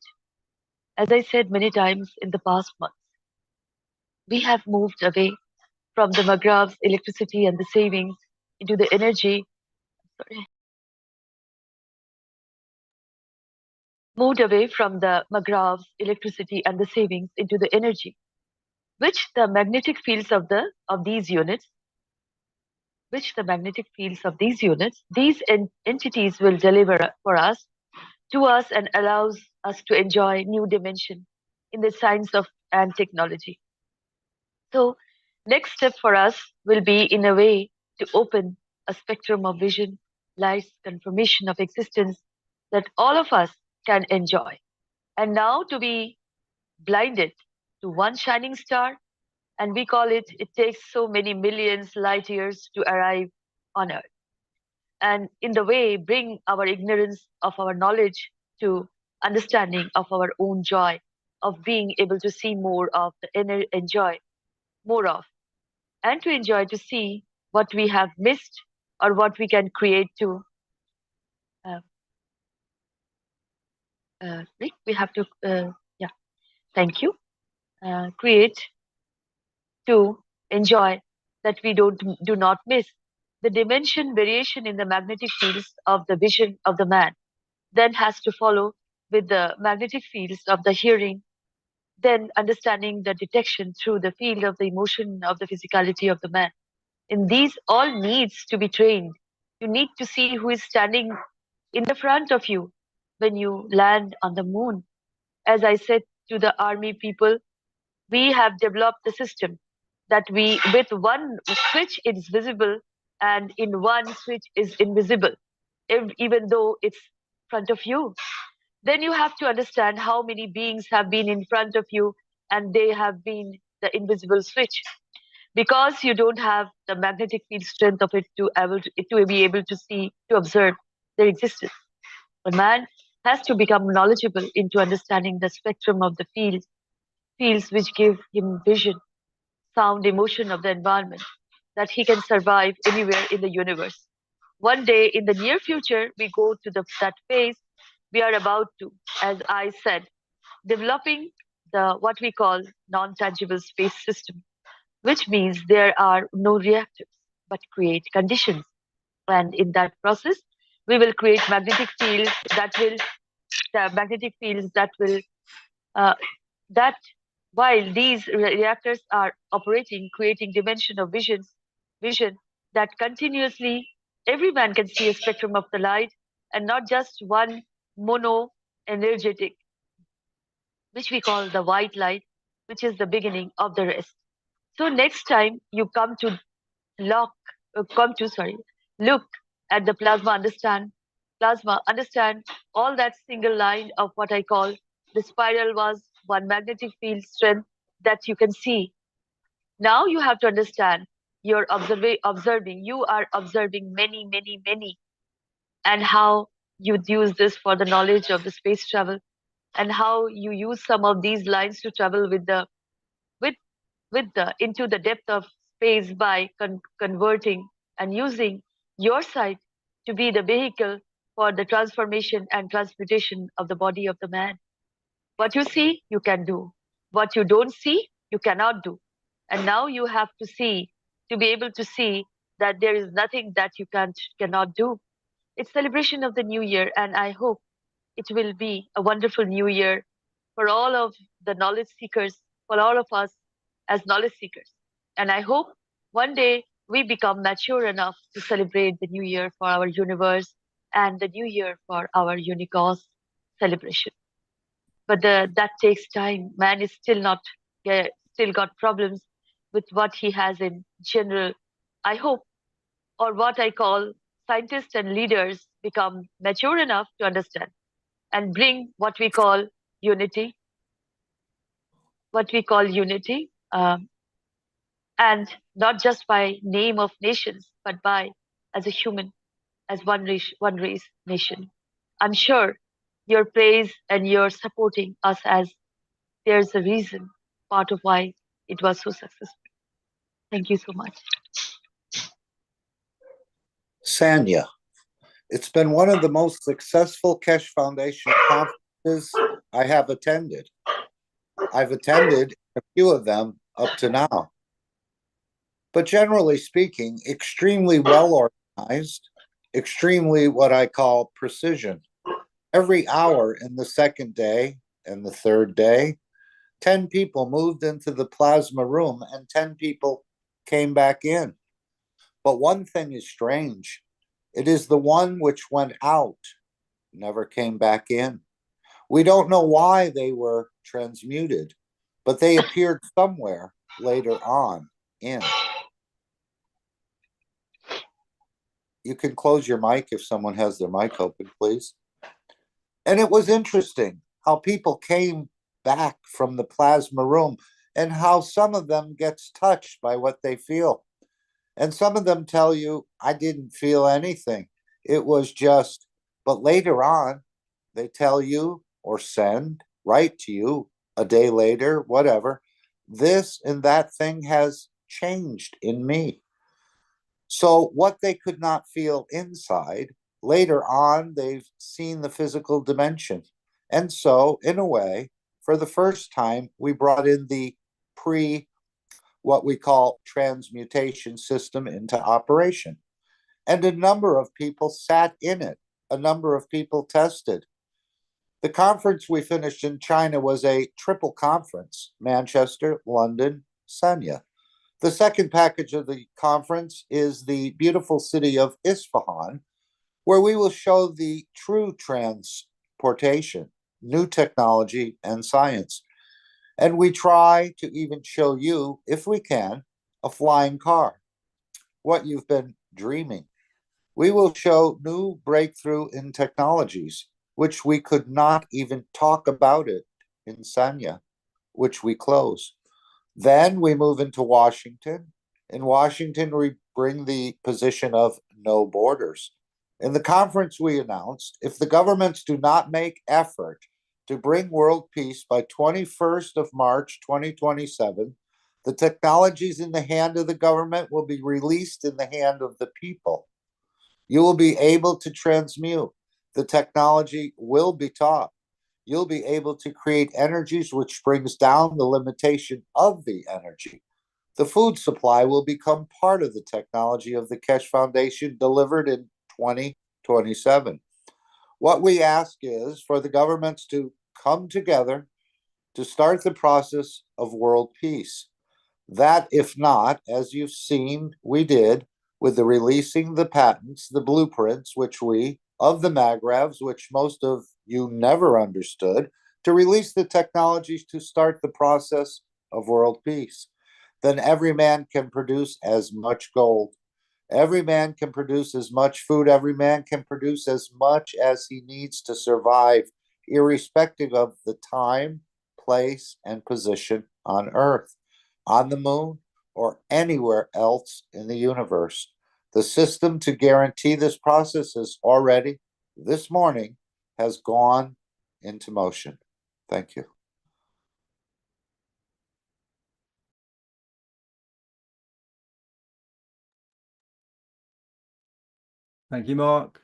S5: As I said many times in the past months, we have moved away from the McGrath's electricity and the savings into the energy, sorry, moved away from the McGrath's electricity and the savings into the energy, which the magnetic fields of these units, these entities will deliver for us, to us, and allows us to enjoy new dimension in the science of and technology. So next step for us will be in a way to open a spectrum of vision, light's confirmation of existence that all of us can enjoy. And now to be blinded to one shining star, and we call it, it takes so many millions light years to arrive on Earth. And in the way, bring our ignorance of our knowledge to understanding of our own joy, of being able to see more of, enjoy more of, and to enjoy to see what we have missed or what we can create to. Rick, we have to, yeah, thank you. Create to enjoy that we do not miss the dimension variation in the magnetic fields of the vision of the man, then has to follow with the magnetic fields of the hearing, then understanding the detection through the field of the emotion of the physicality of the man. And these all needs to be trained. You need to see who is standing in the front of you when you land on the moon. As I said to the army people, we have developed the system that we, with one switch, it's visible, and in one switch is invisible, even though it's front of you. Then you have to understand how many beings have been in front of you and they have been the invisible switch, because you don't have the magnetic field strength of it to be able to see, to observe their existence. A man has to become knowledgeable into understanding the spectrum of the fields which give him vision, sound, emotion of the environment, that he can survive anywhere in the universe. One day in the near future, we go to that phase. We are about to, as I said, developing the what we call non-tangible space system, which means there are no reactors, but create conditions. And in that process, we will create magnetic fields that will, that while these reactors are operating, creating dimension of vision that continuously every man can see a spectrum of the light and not just one mono energetic, which we call the white light, which is the beginning of the rest. So next time you come to look at the plasma, understand all that single line of what I call the spiral was one magnetic field strength that you can see. Now you have to understand you're observing, you are observing many, many, many, and how you use this for the knowledge of the space travel, and how you use some of these lines to travel with the into the depth of space by converting and using your sight to be the vehicle for the transformation and transmutation of the body of the man. What you see, you can do. What you don't see, you cannot do. And now you have to see, to be able to see that there is nothing that you cannot do. It's celebration of the new year, and I hope it will be a wonderful new year for all of the knowledge seekers, for all of us as knowledge seekers. And I hope one day we become mature enough to celebrate the new year for our universe and the new year for our Unicause celebration. But that takes time. Man is still not, still got problems with what he has in general. I hope, or what I call scientists and leaders become mature enough to understand and bring what we call unity, and not just by name of nations, but by as a human, as one race nation. I'm sure your praise and your supporting us as there's a reason, part of why it was so successful. Thank you so much.
S4: Sanya, it's been one of the most successful Keshe Foundation conferences I have attended. I've attended a few of them up to now. But generally speaking, extremely well organized, extremely what I call precision. Every hour in the second day and the third day, 10 people moved into the plasma room and 10 people came back in. But one thing is strange. It is the one which went out, never came back in. We don't know why they were transmuted, but they appeared somewhere later on in. You can close your mic if someone has their mic open, please. And it was interesting how people came back from the plasma room and how some of them gets touched by what they feel. And some of them tell you, I didn't feel anything. It was just, but later on, they tell you or write to you a day later, whatever, this and that thing has changed in me. So what they could not feel inside, later on, they've seen the physical dimension. And so, in a way, for the first time, we brought in the what we call transmutation system into operation. And a number of people sat in it. A number of people tested. The conference we finished in China was a triple conference, Manchester, London, Sanya. The second package of the conference is the beautiful city of Isfahan, where we will show the true transportation, new technology, and science. And we try to even show you, if we can, a flying car, what you've been dreaming. We will show new breakthrough in technologies, which we could not even talk about it in Sanya, which we close. Then we move into Washington. In Washington, we bring the position of no borders. In the conference, we announced, if the governments do not make effort to bring world peace by 21st of March, 2027, the technologies in the hand of the government will be released in the hand of the people. You will be able to transmute. The technology will be taught. You'll be able to create energies which brings down the limitation of the energy. The food supply will become part of the technology of the Keshe Foundation delivered in 2027. What we ask is for the governments to come together to start the process of world peace. That, if not, as you've seen, we did with the releasing the patents, the blueprints, which of the magravs, which most of you never understood, to release the technologies to start the process of world peace. Then every man can produce as much gold. Every man can produce as much food. Every man can produce as much as he needs to survive, irrespective of the time, place, and position on Earth, on the moon, or anywhere else in the universe. The system to guarantee this process is already, this morning, has gone into motion. Thank you.
S7: Thank you, Mark.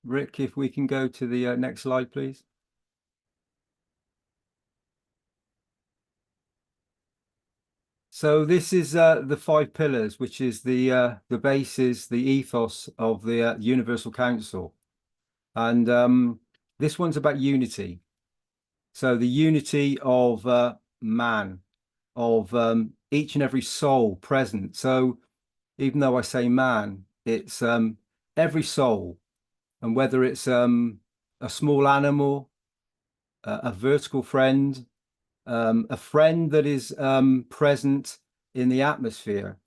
S7: Rick, if we can go to the next slide, please. So this is the 5 pillars, which is the basis, the ethos of the Universal Council. And this one's about unity. So the unity of man, of each and every soul present. So even though I say man, it's every soul, And whether it's a small animal, a vertical friend, a friend that is present in the atmosphere,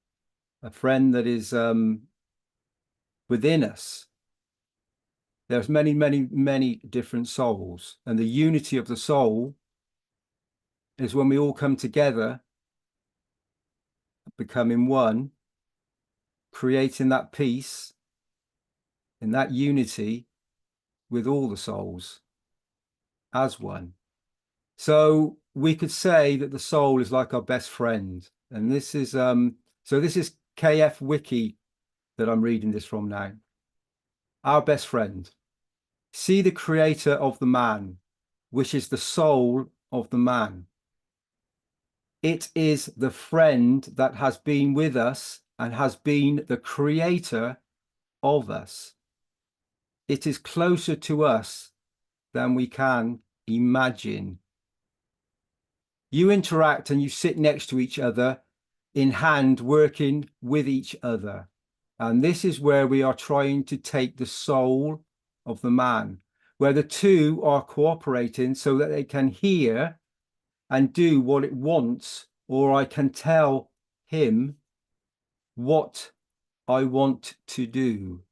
S7: a friend that is within us. There's many, many, many different souls. And the unity of the soul is when we all come together, becoming one, creating that peace and that unity with all the souls as one. So we could say that the soul is like our best friend. And this is this is KF Wiki that I'm reading this from now. Our best friend. See the creator of the man, which is the soul of the man. It is the friend that has been with us and has been the creator of us. It is closer to us than we can imagine. You interact and you sit next to each other in hand, working with each other. And this is where we are trying to take the soul of the man, where the two are cooperating so that they can hear and do what it wants, or I can tell him what I want to do.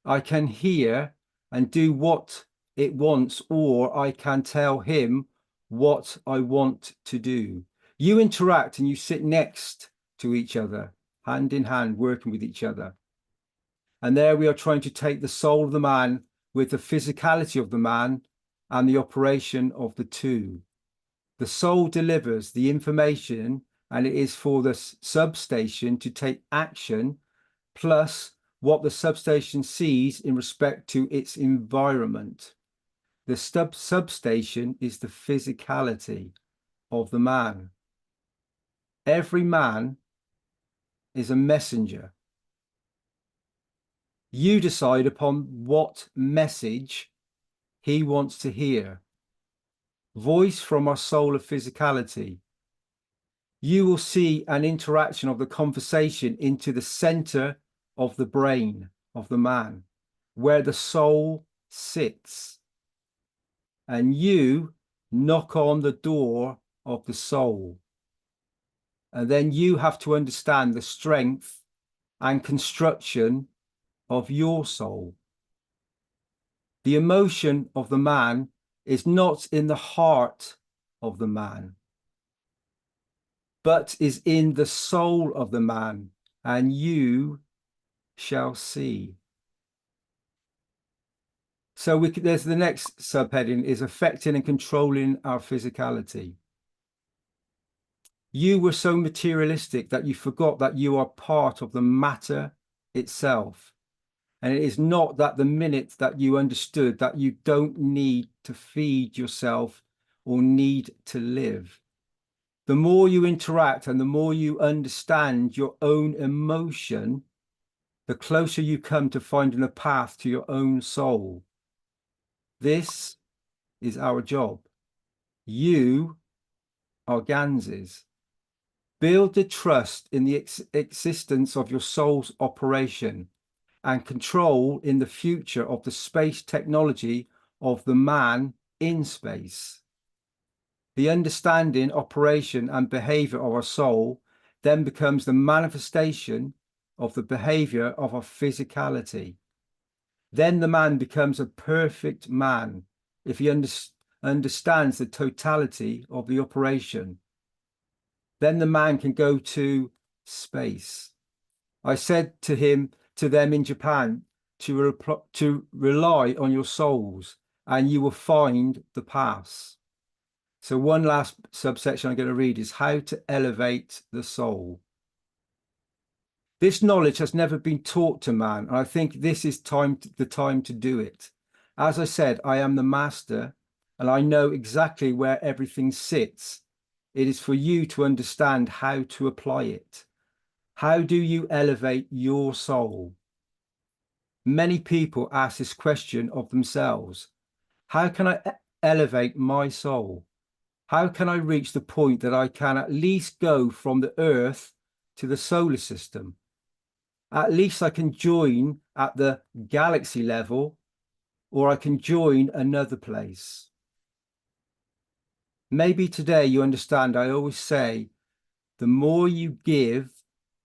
S7: I can hear and do what it wants, or I can tell him what I want to do. You interact and you sit next to each other, hand in hand, working with each other. And there we are trying to take the soul of the man with the physicality of the man and the operation of the two. The soul delivers the information, and it is for the substation to take action, plus what the substation sees in respect to its environment. The substation is the physicality of the man. Every man is a messenger. You decide upon what message he wants to hear. Voice from our soul of physicality. You will see an interaction of the conversation into the center of the brain of the man, where the soul sits. And you knock on the door of the soul. And then you have to understand the strength and construction of your soul. The emotion of the man is not in the heart of the man, but is in the soul of the man, and you shall see. So there's the next subheading is affecting and controlling our physicality. You were so materialistic that you forgot that you are part of the matter itself. And it is not that the minute that you understood that you don't need to feed yourself or need to live. The more you interact and the more you understand your own emotion, the closer you come to finding a path to your own soul. This is our job. You are Ganses. Build the trust in the existence of your soul's operation and control in the future of the space technology of the man in space. The understanding, operation, and behavior of our soul then becomes the manifestation of the behavior of our physicality. Then the man becomes a perfect man if he understands the totality of the operation. Then the man can go to space. I said to them in Japan, to rely on your souls and you will find the paths. So one last subsection I'm going to read is how to elevate the soul. This knowledge has never been taught to man, and I think this is the time to do it. As I said, I am the master and I know exactly where everything sits. It is for you to understand how to apply it. How do you elevate your soul? Many people ask this question of themselves. How can I elevate my soul? How can I reach the point that I can at least go from the Earth to the solar system? At least I can join at the galaxy level or I can join another place. Maybe today you understand I always say, the more you give,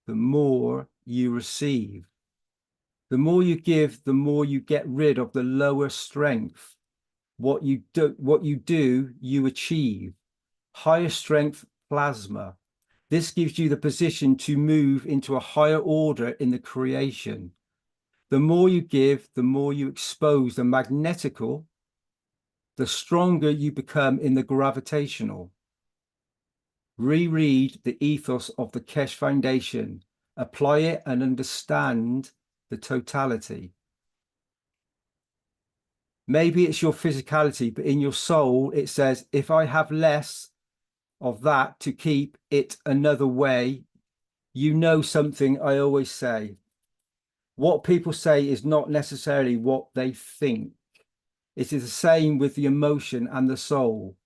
S7: the more you receive. The more you give, the more you get rid of the lower strength. What you do, you achieve. Higher strength plasma. This gives you the position to move into a higher order in the creation. The more you give, the more you expose the magnetical, the stronger you become in the gravitational. Reread the ethos of the Keshe Foundation. Apply it and understand the totality. Maybe it's your physicality, but in your soul, it says, if I have less of that to keep it another way, you know something I always say. What people say is not necessarily what they think. It is the same with the emotion and the soul.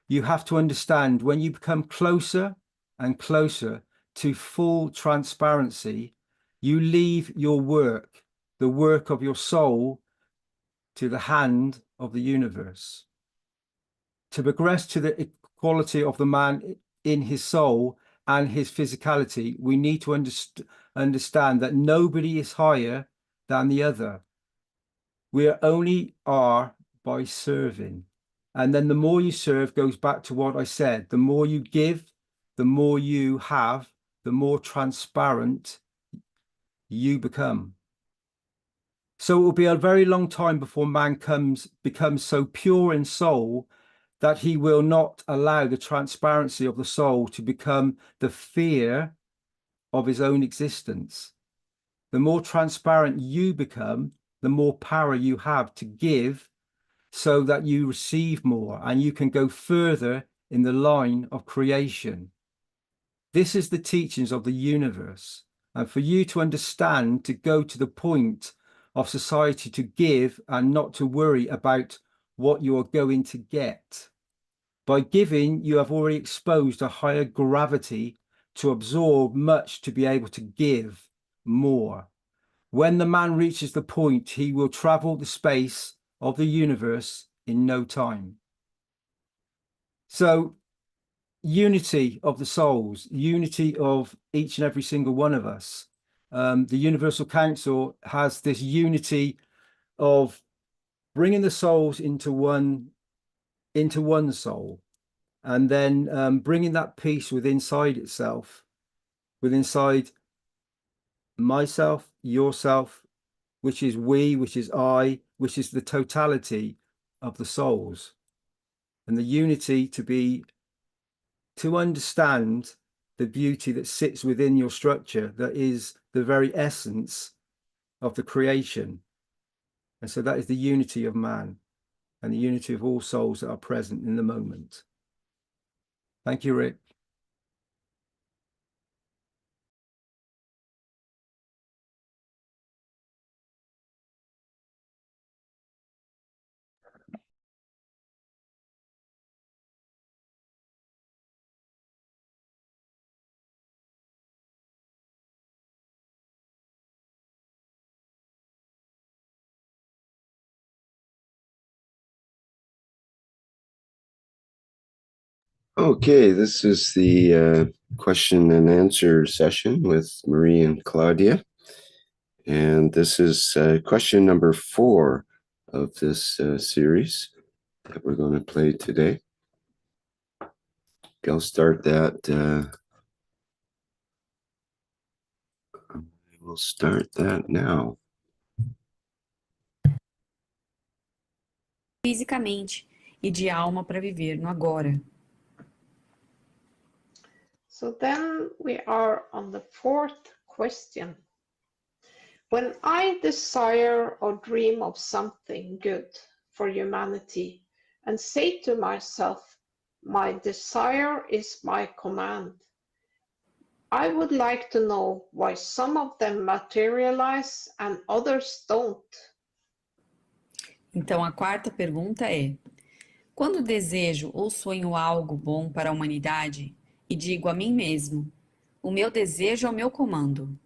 S7: You have to understand when you become closer and closer to full transparency, you leave your work, the work of your soul, to the hand of the universe. To progress to the equality of the man in his soul and his physicality, we need to understand that nobody is higher than the other. We only are by serving. And then the more you serve goes back to what I said. The more you give, the more you have, the more transparent you become. So it will be a very long time before man becomes so pure in soul that he will not allow the transparency of the soul to become the fear of his own existence. The more transparent you become, the more power you have to give so that you receive more and you can go further in the line of creation. This is the teachings of the universe. And for you to understand, to go to the point of society to give and not to worry about what you are going to get. By giving, you have already exposed a higher gravity to absorb much to be able to give more. When the man reaches the point, he will travel the space of the universe in no time. So, unity of the souls, unity of each and every single one of us. The Universal Council has this unity of bringing the souls into one soul, and then bringing that peace within inside itself, within inside myself, yourself, which is we, which is I, which is the totality of the souls, and the unity to understand the beauty that sits within your structure, that is the very essence of the creation. And so that is the unity of man and the unity of all souls that are present in the moment. Thank you, Rick.
S3: Okay, this is the question and answer session with Marie and Claudia. And this is question number 4 of this series that we're going to play today. I'll start that. We'll start that now.
S9: Fisicamente e de alma para viver no agora.
S10: So then we are on the 4th question. When I desire or dream of something good for humanity and say to myself, my desire is my command, I would like to know why some of them materialize and others don't.
S9: Então a 4ª pergunta é: quando desejo ou sonho algo bom para a humanidade e digo a mim mesmo, o meu desejo é o meu comando,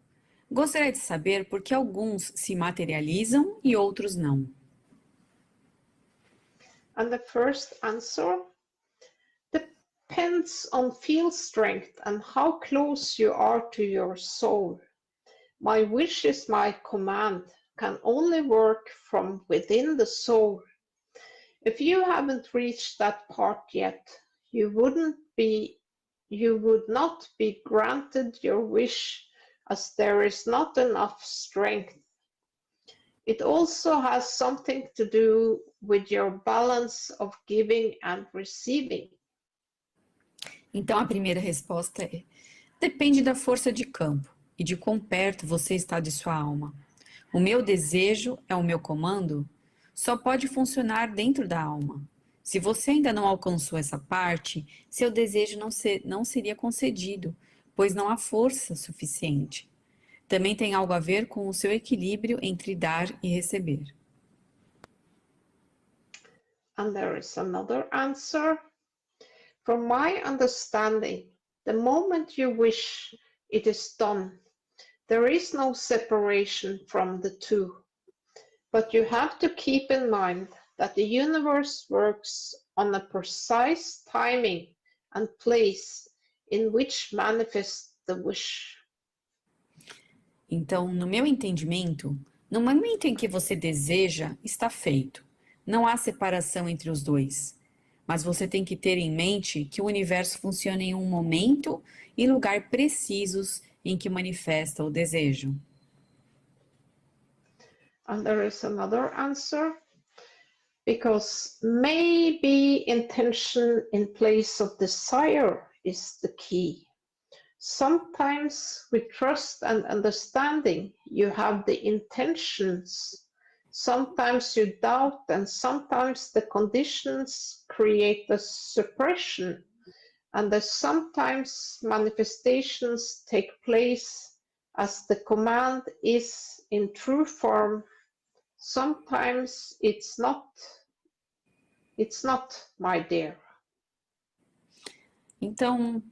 S9: gostaria de saber por que alguns se materializam e outros não.
S10: And the first answer depends on field strength and how close you are to your soul. My wish is my command can only work from within the soul. If you haven't reached that part yet, you would not be granted your wish, as there is not enough strength. It also has something to do with your balance of giving and receiving.
S9: Então, a primeira resposta é: depende da força de campo e de quão perto você está de sua alma. O meu desejo é o meu comando? Só pode funcionar dentro da alma. Se você ainda não alcançou essa parte, seu desejo não seria concedido, pois não há força suficiente. Também tem algo a ver com o seu equilíbrio entre dar e receber.
S10: And there is another answer. From my understanding, the moment you wish, it is done. There is no separation from the two. But you have to keep in mind that the universe works on a precise timing and place in which manifests the wish.
S9: Então, no meu entendimento, no momento em que você deseja, está feito. Não há separação entre os dois. Mas você tem que ter em mente que o universo funciona em um momento e lugar precisos em que manifesta o desejo.
S10: And there is another answer. Because maybe intention in place of desire is the key. Sometimes with trust and understanding, you have the intentions. Sometimes you doubt, and sometimes the conditions create the suppression. And sometimes manifestations take place as the command is in true form. Sometimes it's not, my dear.
S9: Então,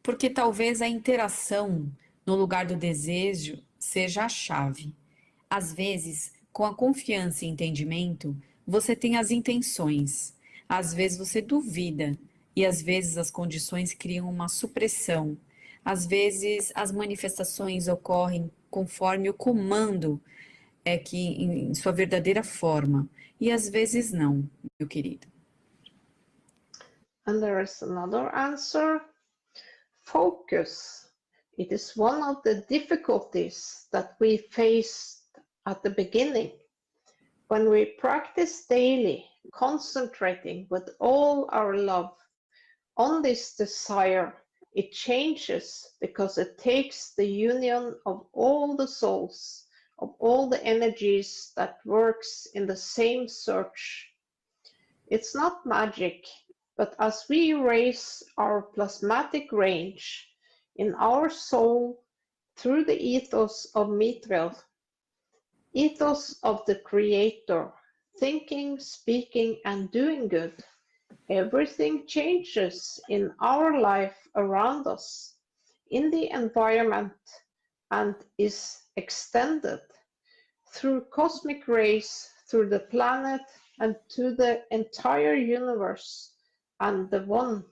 S9: porque talvez a interação no lugar do desejo seja a chave. Às vezes, com a confiança e entendimento, você tem as intenções. Às vezes você duvida e às vezes as condições criam uma supressão. Às vezes as manifestações ocorrem conforme o comando é que em sua verdadeira forma, e às vezes não, meu querido.
S10: And there is another answer. Focus. It is one of the difficulties that we faced at the beginning. When we practice daily, concentrating with all our love on this desire, it changes because it takes the union of all the souls, of all the energies that works in the same search. It's not magic, but as we raise our plasmatic range in our soul through the ethos of Mithril, ethos of the Creator, thinking, speaking, and doing good, everything changes in our life around us, in the environment, and is extended through cosmic rays, through the planet, and to the entire universe, and the one.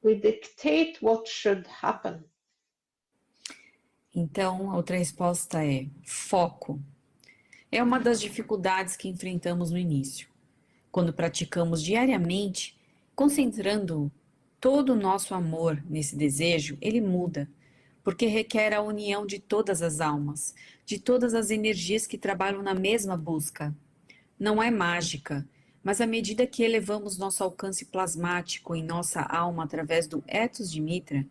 S10: We dictate what should happen.
S9: Então, a outra resposta é foco. É uma das dificuldades que enfrentamos no início. Quando praticamos diariamente, concentrando todo o nosso amor nesse desejo, ele muda, porque requer a união de todas as almas, de todas as energias que trabalham na mesma busca. Não é mágica, mas à medida que elevamos nosso alcance plasmático em nossa alma através do ethos de Mitra,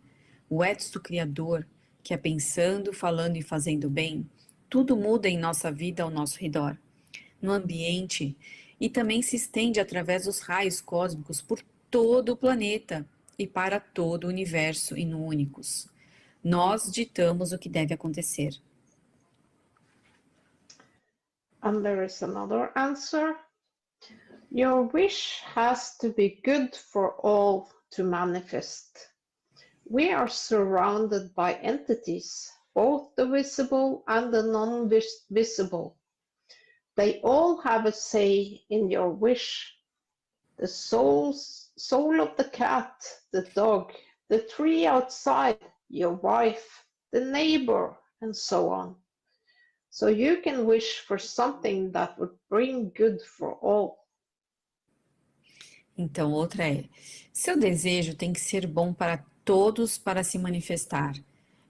S9: o ethos do Criador, que é pensando, falando e fazendo bem, tudo muda em nossa vida ao nosso redor, no ambiente, e também se estende através dos raios cósmicos por todo o planeta e para todo o universo inúnicos. Nós ditamos o que deve acontecer.
S10: And there is another answer. Your wish has to be good for all to manifest. We are surrounded by entities, both the visible and the non-visible. They all have a say in your wish, the soul of the cat, the dog, the tree outside, your wife, the neighbor, and so on. So you can wish for something that would bring good for all.
S9: Então, outra é: seu desejo tem que ser bom para todos para se manifestar.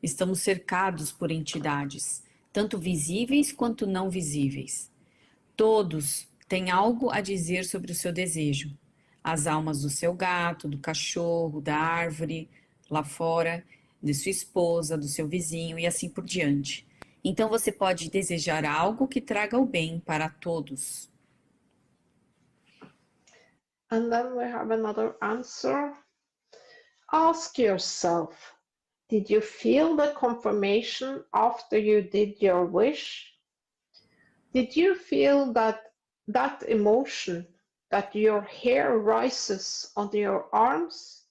S9: Estamos cercados por entidades, tanto visíveis quanto não visíveis. Todos têm algo a dizer sobre o seu desejo. As almas do seu gato, do cachorro, da árvore, lá fora, de sua esposa, do seu vizinho e assim por diante. Então você pode desejar algo que traga o bem para todos.
S10: And then we have another answer. Ask yourself, did you feel the confirmation after you did your wish? Did you feel that emotion, that your hair rises on your arms?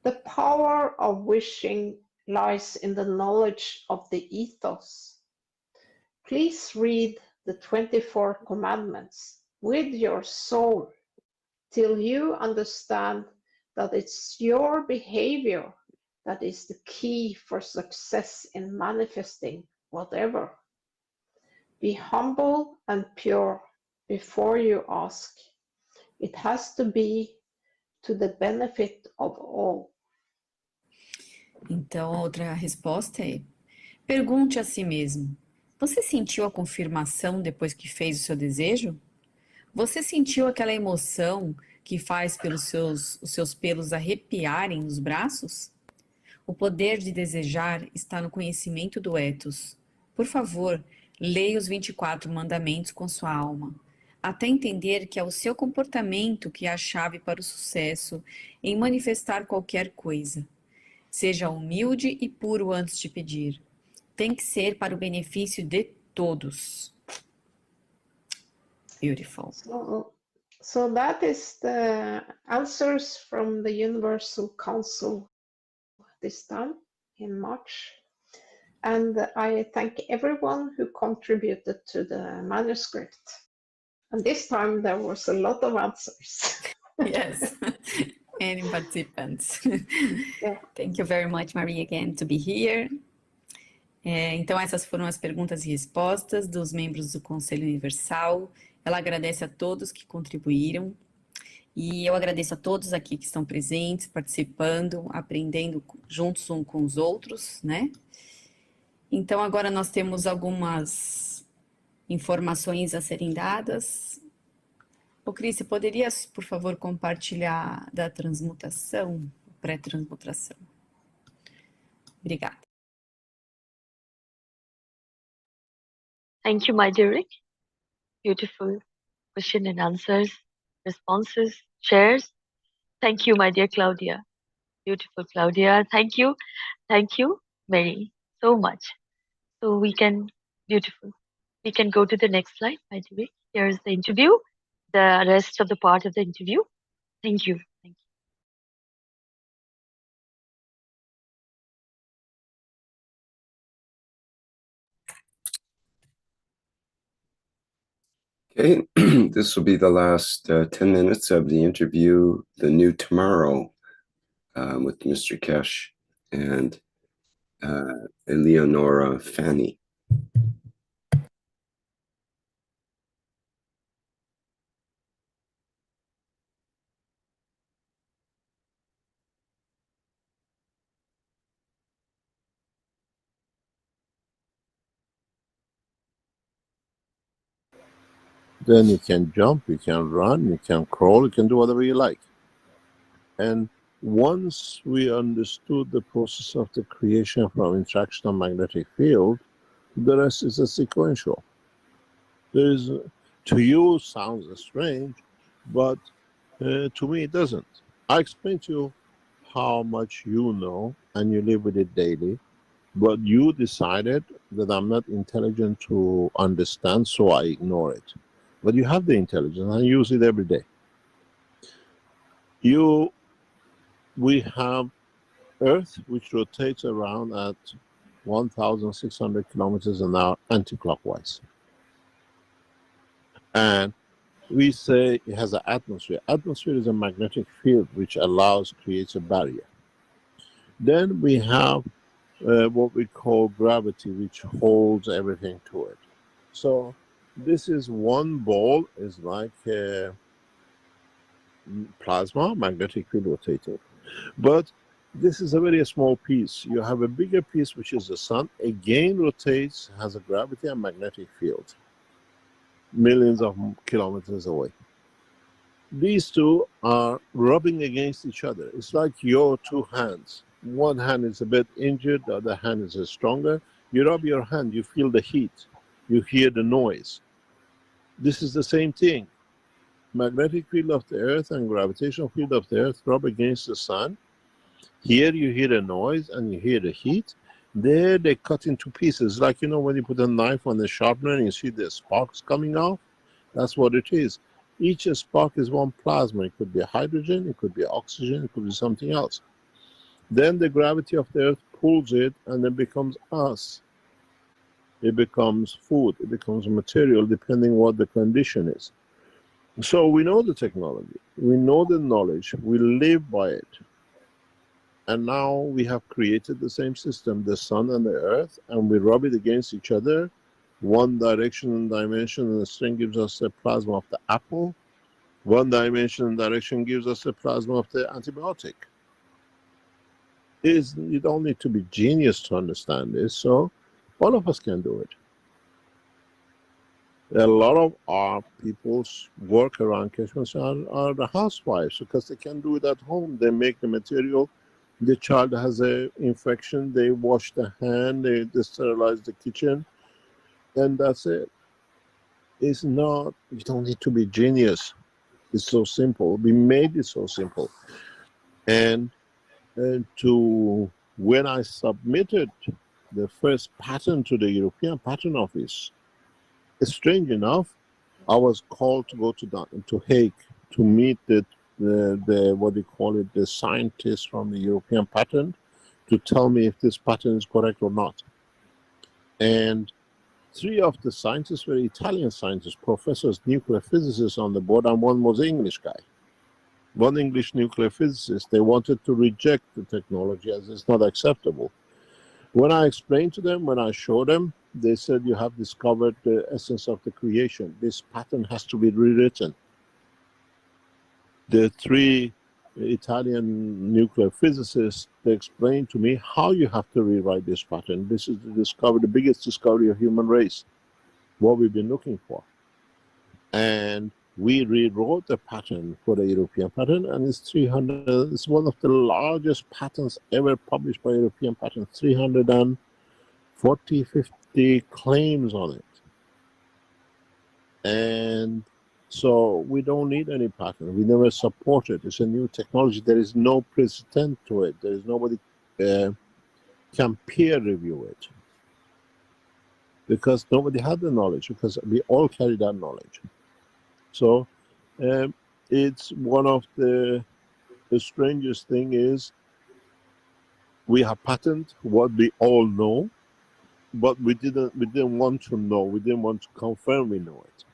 S10: The power of wishing lies in the knowledge of the ethos. Please read the 24 commandments with your soul till you understand that it's your behavior that is the key for success in manifesting whatever. Be humble and pure before you ask. It has to be to the benefit of all.
S9: Então, outra resposta é: pergunte a si mesmo, você sentiu a confirmação depois que fez o seu desejo? Você sentiu aquela emoção que faz os seus pelos arrepiarem nos braços? O poder de desejar está no conhecimento do ethos. Por favor, leia os 24 mandamentos com sua alma, até entender que é o seu comportamento que é a chave para o sucesso em manifestar qualquer coisa. Seja humilde e puro antes de pedir. Tem que ser para o benefício de todos. Beautiful.
S10: So that is the answers from the Universal Council this time in March. And I thank everyone who contributed to the manuscript. And this time there was a lot of answers.
S9: Yes, many participants.
S10: Yeah.
S9: Thank you very much, Marie, again, to be here. Então, essas foram as perguntas e respostas dos membros do Conselho Universal. Ela agradece a todos que contribuíram e eu agradeço a todos aqui que estão presentes, participando, aprendendo juntos uns com os outros, né? Então, agora nós temos algumas informações a serem dadas. Ô, Cris, você poderia, por favor, compartilhar da transmutação, pré-transmutação? Obrigada.
S5: Thank you, my dear Rick. Beautiful question and answers, responses, shares. Thank you, my dear Claudia. Beautiful Claudia. Thank you, Mary, so much. So we can go to the next slide, my dear Rick. Here's the interview, the rest of the part of the interview. Thank you.
S3: Okay, this will be the last 10 minutes of the interview, The New Tomorrow, with Mr. Keshe and Eleonora Fanny.
S2: Then you can jump, you can run, you can crawl, you can do whatever you like. And once we understood the process of the creation from interaction of magnetic field, the rest is a sequential. There is, to you, sounds strange, but to me it doesn't. I explained to you how much you know, and you live with it daily, but you decided that I'm not intelligent to understand, so I ignore it. But you have the intelligence and use it every day. We have Earth, which rotates around at 1,600 kilometers an hour anti-clockwise. And we say it has an atmosphere. Atmosphere is a magnetic field which creates a barrier. Then we have what we call gravity, which holds everything to it. So this is one ball, is like plasma, magnetic field rotating. But this is a very small piece. You have a bigger piece, which is the sun, again rotates, has a gravity and magnetic field, millions of kilometers away. These two are rubbing against each other. It's like your two hands. One hand is a bit injured, the other hand is stronger. You rub your hand, you feel the heat, you hear the noise. This is the same thing. Magnetic field of the earth and gravitational field of the earth rub against the sun. Here you hear the noise and you hear the heat. There they cut into pieces. Like, you know, when you put a knife on the sharpener and you see the sparks coming off, that's what it is. Each spark is one plasma. It could be hydrogen, it could be oxygen, it could be something else. Then the gravity of the earth pulls it and it becomes us. It becomes food, it becomes material, depending what the condition is. So we know the technology, we know the knowledge, we live by it. And now we have created the same system, the sun and the earth, and we rub it against each other. One direction and dimension and the string gives us the plasma of the apple. One dimension and direction gives us the plasma of the antibiotic. You don't need to be genius to understand this, so all of us can do it. A lot of our people's work around Keshe Foundation are the housewives, because they can do it at home. They make the material. The child has an infection, they wash the hand, they sterilize the kitchen, and that's it. It's not, you don't need to be genius. It's so simple. We made it so simple. And when I submitted the first patent to the European Patent Office, strange enough, I was called to go to Hague to meet the what do you call it, the scientists from the European patent, to tell me if this patent is correct or not. And 3 of the scientists were Italian scientists, professors, nuclear physicists on the board, and one was an English guy. One English nuclear physicist. They wanted to reject the technology as it's not acceptable. When I explained to them, when I showed them, they said, you have discovered the essence of the creation. This patent has to be rewritten. The 3 Italian nuclear physicists, they explained to me how you have to rewrite this patent. This is the biggest discovery of human race, what we've been looking for. And we rewrote the patent for the European patent, and it's 300. It's one of the largest patents ever published by European patent. 340, 50 claims on it. And so we don't need any patent. We never support it. It's a new technology. There is no precedent to it. There is nobody can peer review it, because nobody had the knowledge, because we all carry that knowledge. So it's one of the strangest thing is we have patent what we all know, but we didn't want to know. We didn't want to confirm we know it.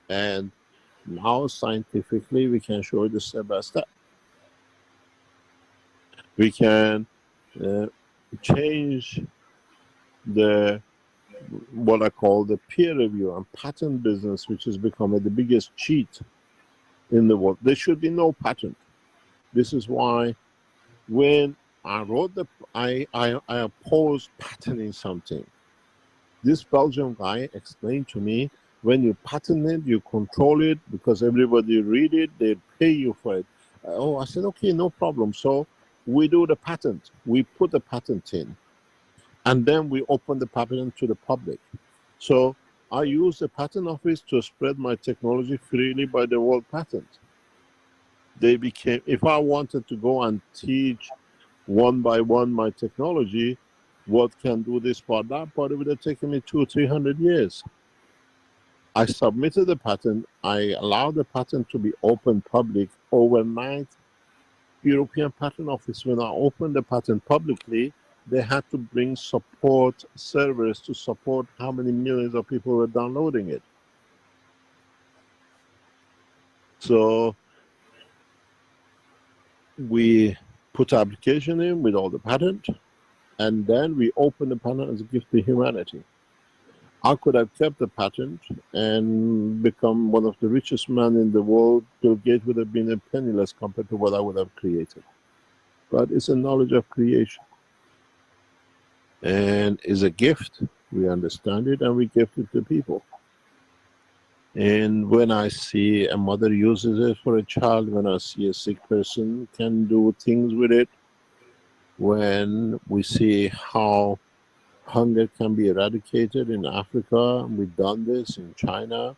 S2: And now scientifically we can show it step by step. We can change what I call the peer review and patent business, which has become the biggest cheat in the world. There should be no patent. This is why when I wrote I opposed patenting something. This Belgian guy explained to me, when you patent it, you control it, because everybody read it, they pay you for it. Oh, I said, okay, no problem. So we do the patent. We put the patent in, and then we open the patent to the public. So I use the patent office to spread my technology freely by the world patent. They became, if I wanted to go and teach one by one my technology, what can do this part, that part, it would have taken me 200 or 300 years. I submitted the patent. I allowed the patent to be open public overnight. European Patent Office, when I opened the patent publicly, they had to bring support servers to support how many millions of people were downloading it. So we put application in with all the patent, and then we open the patent as a gift to humanity. I could have kept the patent and become one of the richest men in the world. Bill Gates would have been a penniless compared to what I would have created. But it's a knowledge of creation. And it's a gift. We understand it and we give it to people. And when I see a mother uses it for a child, when I see a sick person can do things with it, when we see how hunger can be eradicated in Africa, we've done this in China,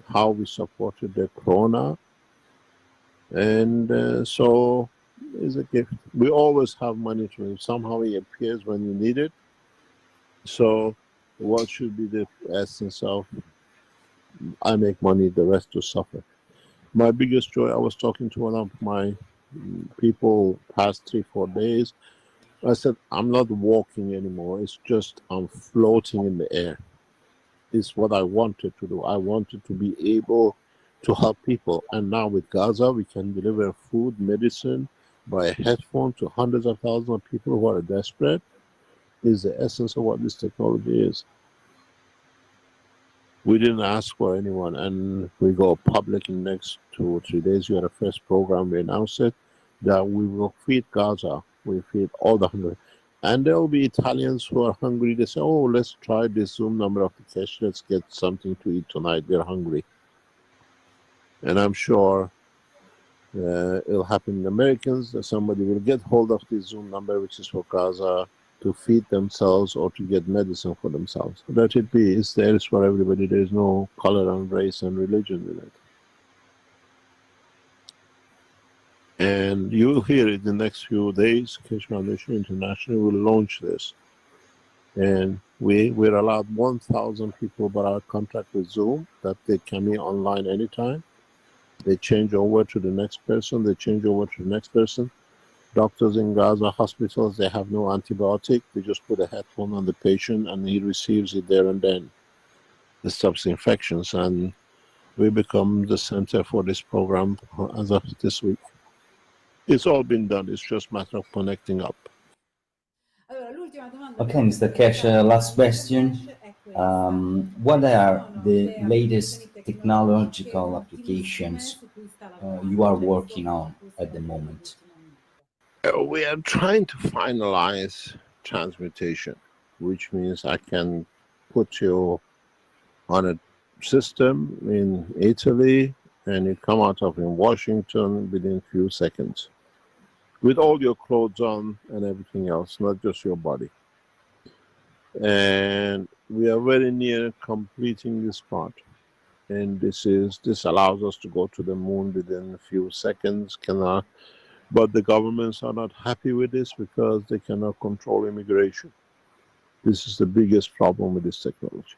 S2: how we supported the corona, and so it's a gift. We always have money to it. Somehow it appears when you need it. So what should be the essence of I make money, the rest to suffer? My biggest joy, I was talking to one of my people past 3-4 days. I said, I'm not walking anymore. It's just I'm floating in the air. It's what I wanted to do. I wanted to be able to help people. And now with Gaza, we can deliver food, medicine by a headphone to hundreds of thousands of people who are desperate. Is the essence of what this technology is. We didn't ask for anyone, and we go public in the next 2 or 3 days. You are the first program we announced it, that we will feed Gaza. We feed all the hungry. And there will be Italians who are hungry. They say, oh, let's try this Zoom number of the Keshe. Let's get something to eat tonight. They're hungry. And I'm sure it'll happen in Americans, that somebody will get hold of this Zoom number, which is for Gaza, to feed themselves or to get medicine for themselves. Let it be. It's there. It's for everybody. There's no color and race and religion in it. And you'll hear it in the next few days. Keshe Foundation International will launch this. And we're allowed 1,000 people by our contract with Zoom that they can be online anytime. They change over to the next person. They change over to the next person. Doctors in Gaza hospitals, they have no antibiotic. They just put a headphone on the patient and he receives it there and then. It stops infections, and we become the center for this program as of this week. It's all been done. It's just a matter of connecting up.
S11: Okay, Mr. Keshe, last question. What are the latest technological applications you are working on at the moment?
S2: We are trying to finalize transmutation, which means I can put you on a system in Italy and you come out of in Washington within a few seconds with all your clothes on and everything else, not just your body. And we are very near completing this part. And this allows us to go to the moon within a few seconds. But the governments are not happy with this because they cannot control immigration. This is the biggest problem with this technology.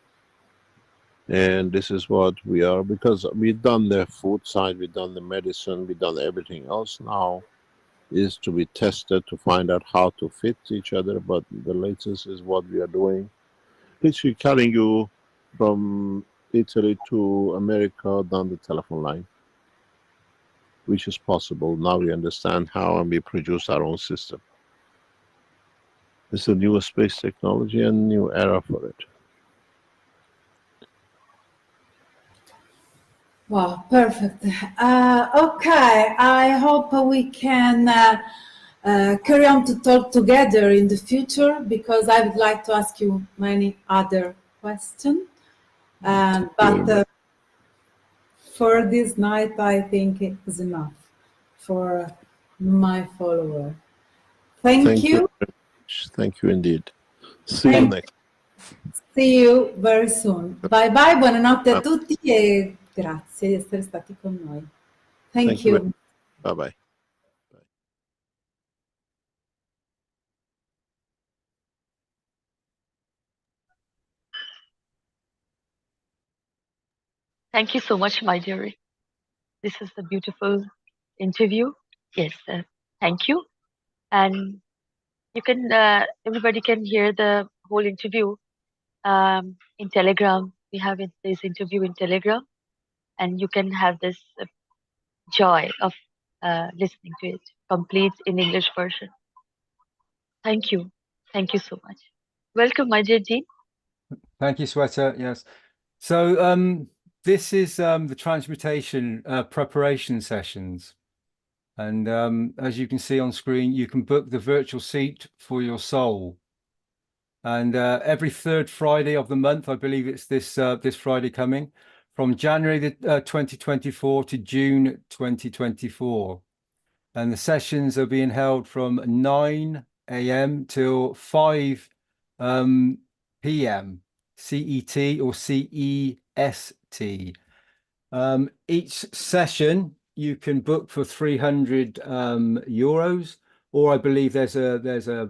S2: And this is what we are, because we've done the food side, we've done the medicine, we've done everything else. Now is to be tested to find out how to fit each other. But the latest is what we are doing. Literally carrying you from Italy to America down the telephone line, which is possible. Now we understand how, and we produce our own system. It's a new space technology and new era for it.
S12: Wow, perfect. Okay, I hope we can carry on to talk together in the future, because I would like to ask you many other questions. But for this night, I think it is enough for my follower. Thank you.
S2: Thank you indeed. See you next.
S12: See you very soon. Bye bye, buonanotte a tutti e grazie di essere stati con noi. Thank you.
S2: Bye bye.
S5: Thank you so much, my dearie. This is a beautiful interview. Yes, thank you. And you can, everybody can hear the whole interview in Telegram. We have this interview in Telegram, and you can have this joy of listening to it, complete in English version. Thank you. Thank you so much. Welcome, my dear Dean.
S7: Thank you, Sweta. Yes. So this is the transmutation preparation sessions. And as you can see on screen, you can book the virtual seat for your soul. And every third Friday of the month, I believe it's this Friday coming, from January 2024 to June 2024. And the sessions are being held from 9 a.m. till 5 p.m. CET or CEST. Each session you can book for 300 euros, or I believe there's a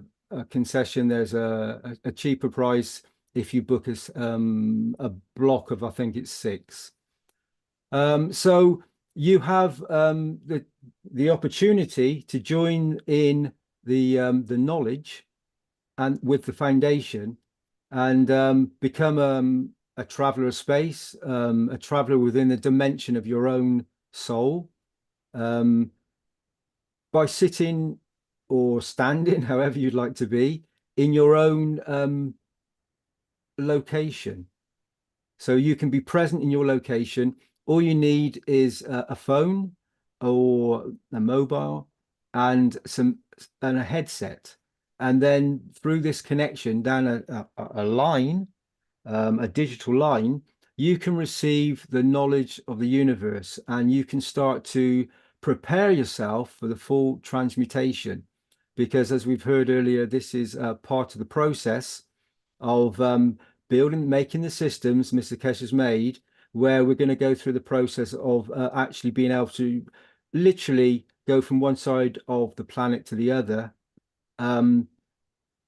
S7: concession, there's a cheaper price if you book a block of, I think it's 6. So you have the opportunity to join in the knowledge and with the foundation and become a traveler of space, a traveler within the dimension of your own soul, by sitting or standing, however you'd like to be, in your own location. So you can be present in your location. All you need is a phone or a mobile and a headset. And then through this connection down a line, a digital line, you can receive the knowledge of the universe and you can start to prepare yourself for the full transmutation. Because as we've heard earlier, this is part of the process of making the systems Mr. Keshe has made, where we're going to go through the process of actually being able to literally go from one side of the planet to the other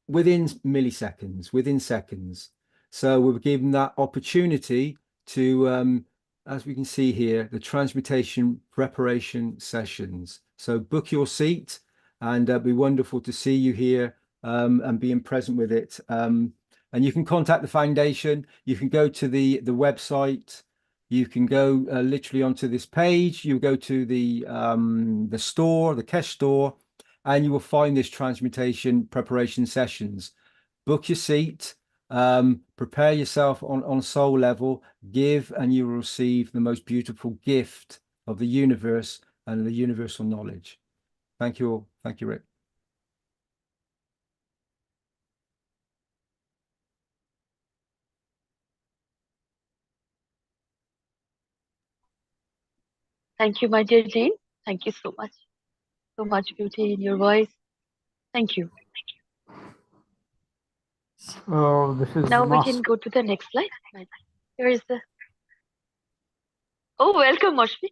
S7: within milliseconds, within seconds. So we're given that opportunity to, as we can see here, the transmutation preparation sessions. So book your seat, and it'd be wonderful to see you here and being present with it. And you can contact the foundation. You can go to the website. You can go literally onto this page. You go to the store, the Keshe store, and you will find this transmutation preparation sessions. Book your seat. Prepare yourself on soul level, give, and you will receive the most beautiful gift of the universe and the universal knowledge. Thank you all. Thank you, Rick.
S5: Thank you, my dear Jane. Thank you so much. So much beauty in your voice. Thank you.
S13: So this is
S5: now we can go to the next slide. Here is the. Oh, welcome, Moshmi.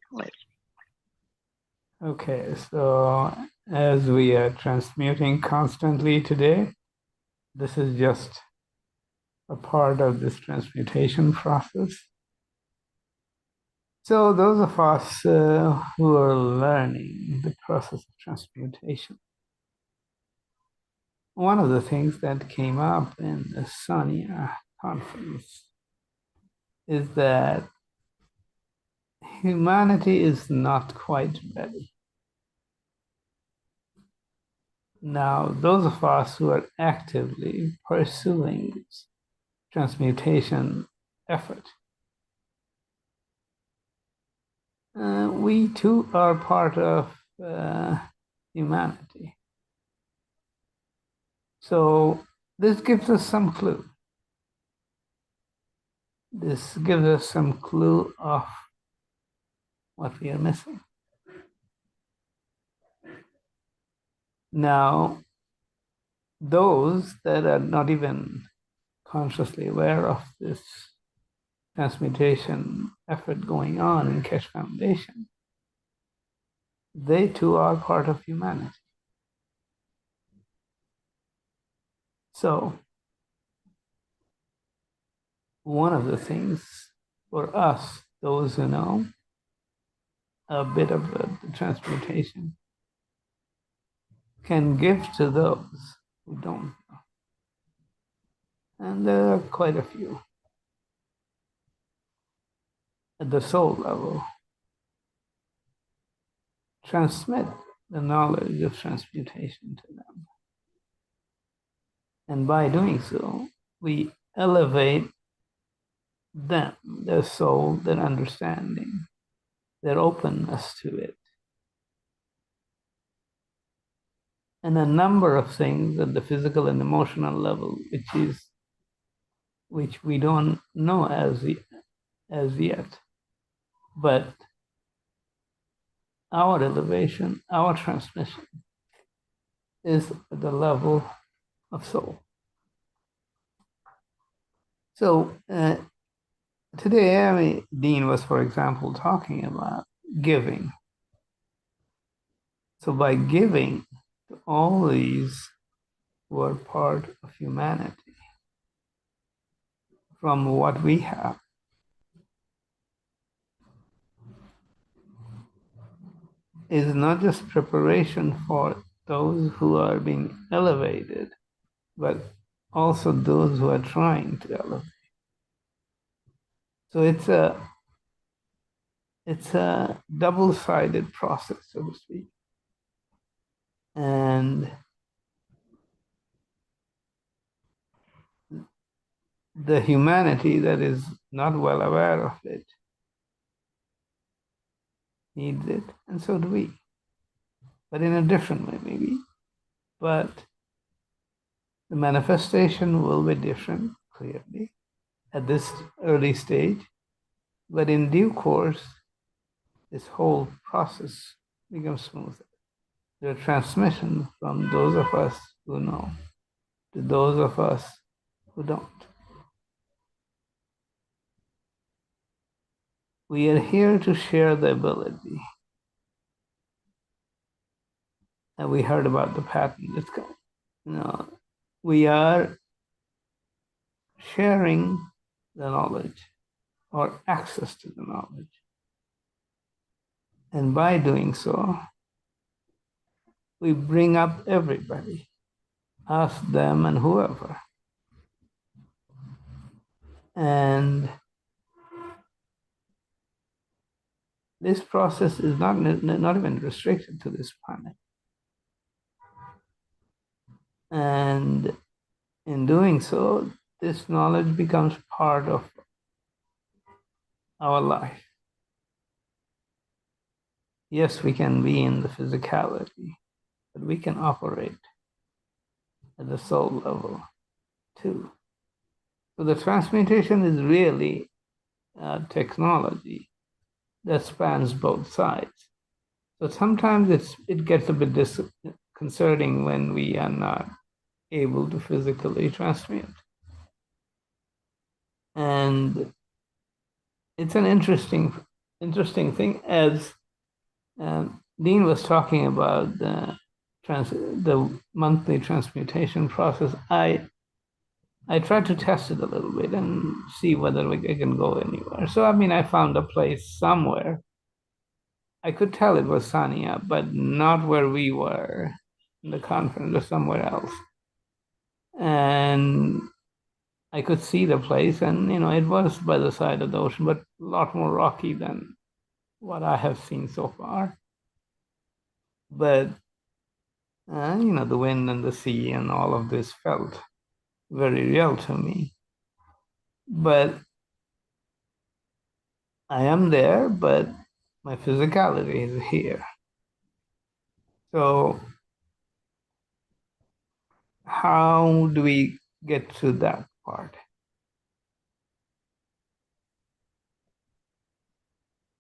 S13: Okay, so as we are transmuting constantly today, this is just a part of this transmutation process. So those of us who are learning the process of transmutation, one of the things that came up in the Sonia conference is that humanity is not quite ready. Now, those of us who are actively pursuing this transmutation effort, we too are part of humanity. So this gives us some clue. This gives us some clue of what we are missing. Now, those that are not even consciously aware of this transmutation effort going on in Keshe Foundation, they too are part of humanity. So, one of the things for us, those who know a bit of the transmutation, can give to those who don't know. And there are quite a few. At the soul level, transmit the knowledge of transmutation to them. And by doing so, we elevate them, their soul, their understanding, their openness to it. And a number of things at the physical and emotional level, which we don't know as yet. But our elevation, our transmission is at the level of soul. So today, Dean was, for example, talking about giving. So by giving to all these who are part of humanity from what we have, is not just preparation for those who are being elevated, but also those who are trying to elevate. So it's a double-sided process, so to speak. And the humanity that is not well aware of it needs it, and so do we. But in a different way, maybe. But the manifestation will be different, clearly, at this early stage. But in due course, this whole process becomes smoother. The transmission from those of us who know to those of us who don't. We are here to share the ability. And we heard about the patent. We are sharing the knowledge or access to the knowledge. And by doing so, we bring up everybody, us, them, and whoever. And this process is not even restricted to this planet. And in doing so, this knowledge becomes part of our life. Yes, we can be in the physicality, but we can operate at the soul level too. So the transmutation is really technology that spans both sides. So sometimes it gets a bit disconcerting when we are not able to physically transmute. And it's an interesting thing, as Dean was talking about the monthly transmutation process. I tried to test it a little bit and see whether it can go anywhere. So I found a place somewhere. I could tell it was Sania, but not where we were in the conference, or somewhere else. And I could see the place, and it was by the side of the ocean, but a lot more rocky than what I have seen so far. But the wind and the sea and all of this felt very real to me. But I am there, but my physicality is here. So how do we get to that part?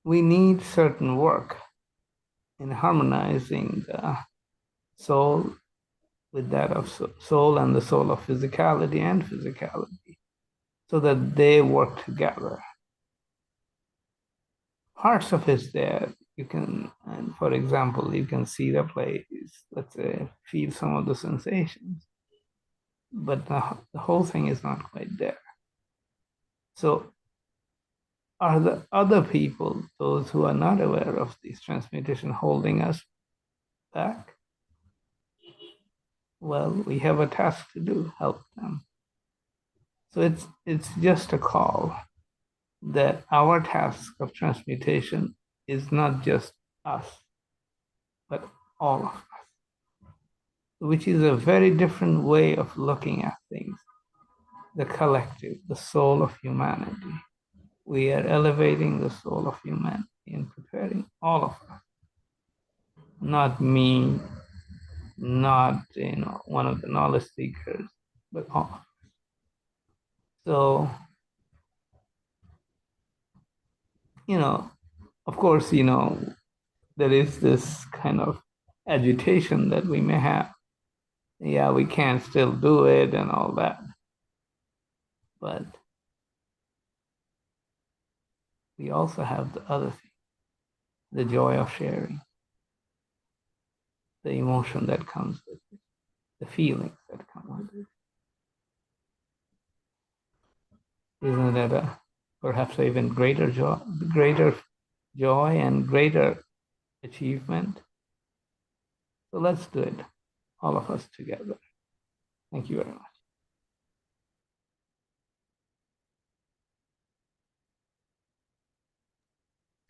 S13: We need certain work in harmonizing the soul with that of soul and the soul of physicality and physicality, so that they work together. Parts of it there, and for example, you can see the place, let's say, feel some of the sensations, but the whole thing is not quite there. So are the other people, those who are not aware of this transmutation, holding us back? Well, we have a task to do, help them. So it's just a call that our task of transmutation is not just us, but all of us, which is a very different way of looking at things. The collective, the soul of humanity. We are elevating the soul of humanity and preparing all of us. Not me, not one of the knowledge seekers, but all. So, of course, there is this kind of agitation that we may have. Yeah, we can't still do it and all that. But we also have the other thing, the joy of sharing, the emotion that comes with it, the feelings that come with it. Isn't that perhaps even greater joy and greater achievement? So let's do it, all of us together. Thank you very much.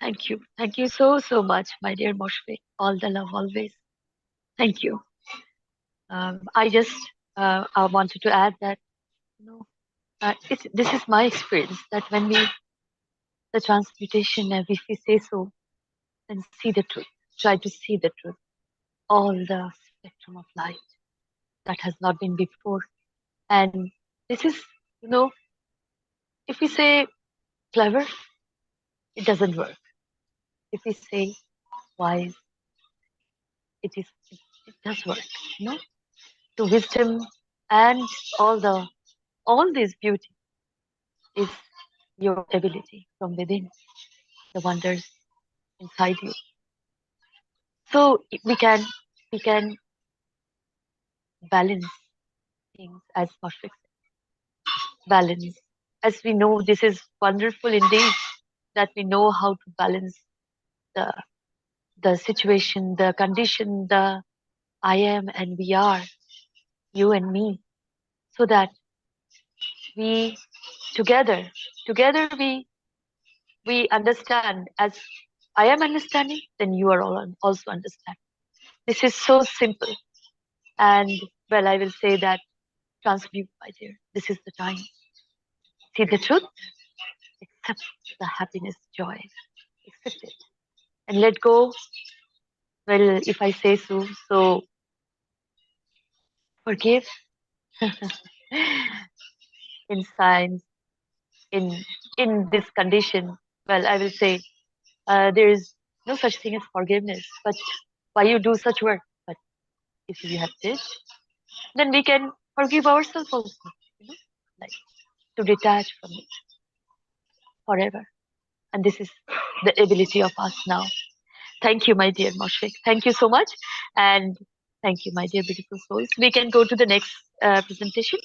S5: Thank you. Thank you so, so much, my dear Moshfik. All the love always. Thank you. I just I wanted to add that, this is my experience, that when the transmutation, if we say so, then see the truth, try to see the truth, all the spectrum of light that has not been before. And this is, if we say clever, it doesn't work. If we say wise, it does work, To wisdom and all this beauty is your ability from within, the wonders inside you. So we can balance things, as Moshfik said. Balance. As we know, this is wonderful indeed, that we know how to balance the situation, the condition, the I am and we are, you and me, so that we together we understand. As I am understanding, then you are all also understand. This is so simple. And well, I will say that transmute, my dear. This is the time. See the truth, accept the happiness, joy, accept it, and let go. Well, if I say so, so forgive. In science, in this condition, well, I will say there is no such thing as forgiveness. But why you do such work? But if you have this, then we can forgive ourselves also, like to detach from it forever. And this is the ability of us now. Thank you, my dear Moshfik. Thank you so much. And thank you, my dear beautiful souls. We can go to the next presentation.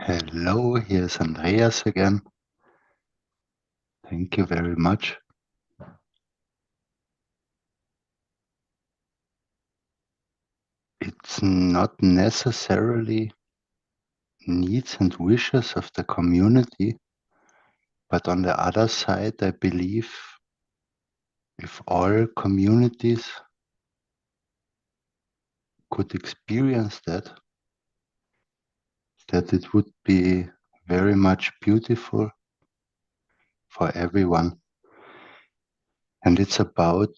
S8: Hello, here's Andreas again. Thank you very much. It's not necessarily needs and wishes of the community, but on the other side, I believe if all communities could experience that it would be very much beautiful for everyone. And it's about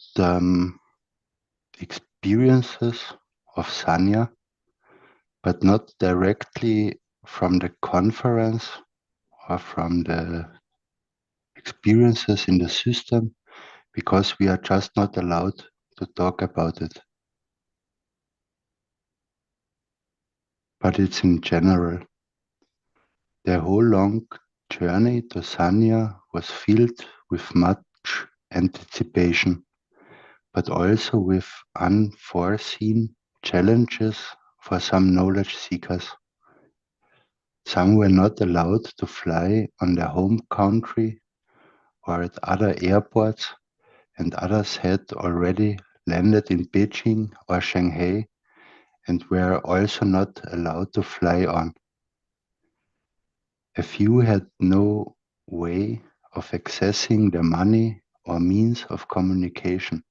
S8: experiences of Sanya, but not directly from the conference or from the experiences in the system, because we are just not allowed to talk about it. But it's in general. The whole long journey to Sanya was filled with much anticipation, but also with unforeseen challenges for some knowledge seekers. Some were not allowed to fly on their home country or at other airports, and others had already landed in Beijing or Shanghai and were also not allowed to fly on. A few had no way of accessing the money or means of communication.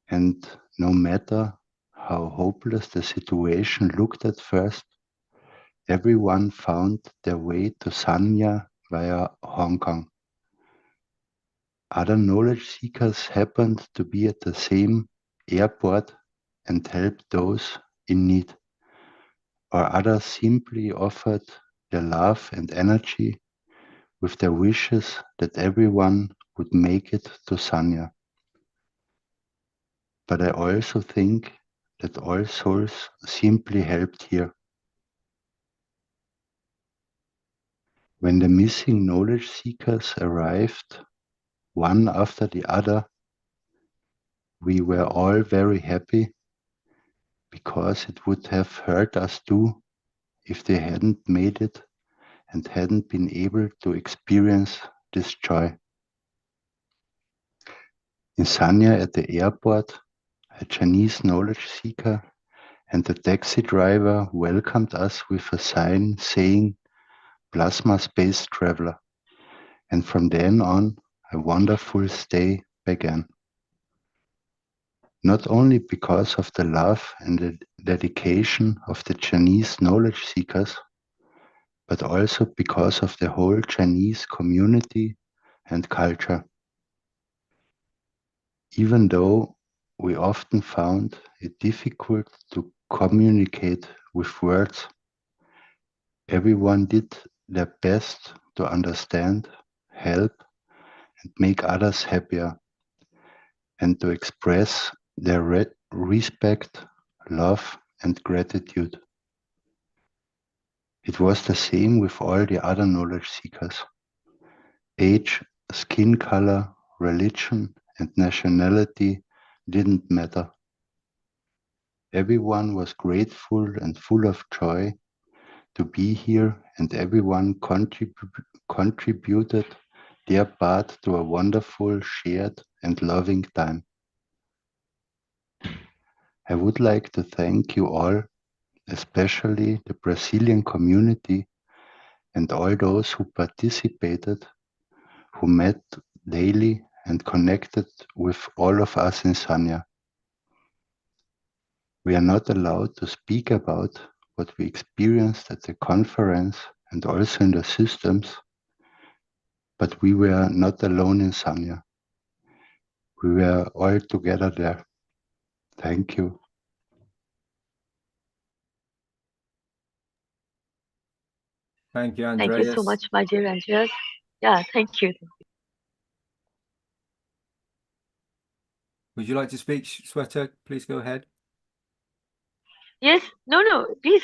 S8: And no matter how hopeless the situation looked at first, everyone found their way to Sanya via Hong Kong. Other knowledge seekers happened to be at the same airport and helped those in need, or others simply offered their love and energy with their wishes that everyone would make it to Sanya. But I also think that all souls simply helped here. When the missing knowledge seekers arrived, one after the other, we were all very happy because it would have hurt us too if they hadn't made it and hadn't been able to experience this joy. In Sanya at the airport, a Chinese knowledge seeker and the taxi driver welcomed us with a sign saying Plasma Space Traveler, and from then on a wonderful stay began. Not only because of the love and the dedication of the Chinese knowledge seekers, but also because of the whole Chinese community and culture. Even though we often found it difficult to communicate with words, everyone did their best to understand, help, and make others happier, and to express their respect, love, and gratitude. It was the same with all the other knowledge seekers. Age, skin color, religion, and nationality didn't matter. Everyone was grateful and full of joy to be here, and everyone contributed their part to a wonderful, shared, and loving time. I would like to thank you all, especially the Brazilian community and all those who participated, who met daily and connected with all of us in Sanya. We are not allowed to speak about what we experienced at the conference and also in the systems, but we were not alone in Sanya. We were all together there. Thank you.
S7: Thank you,
S5: Thank
S7: Andreas.
S5: you so much, my dear Andreas. Yeah, thank you.
S7: Would you like to speak, Shweta? Please go ahead.
S5: Yes, no, please,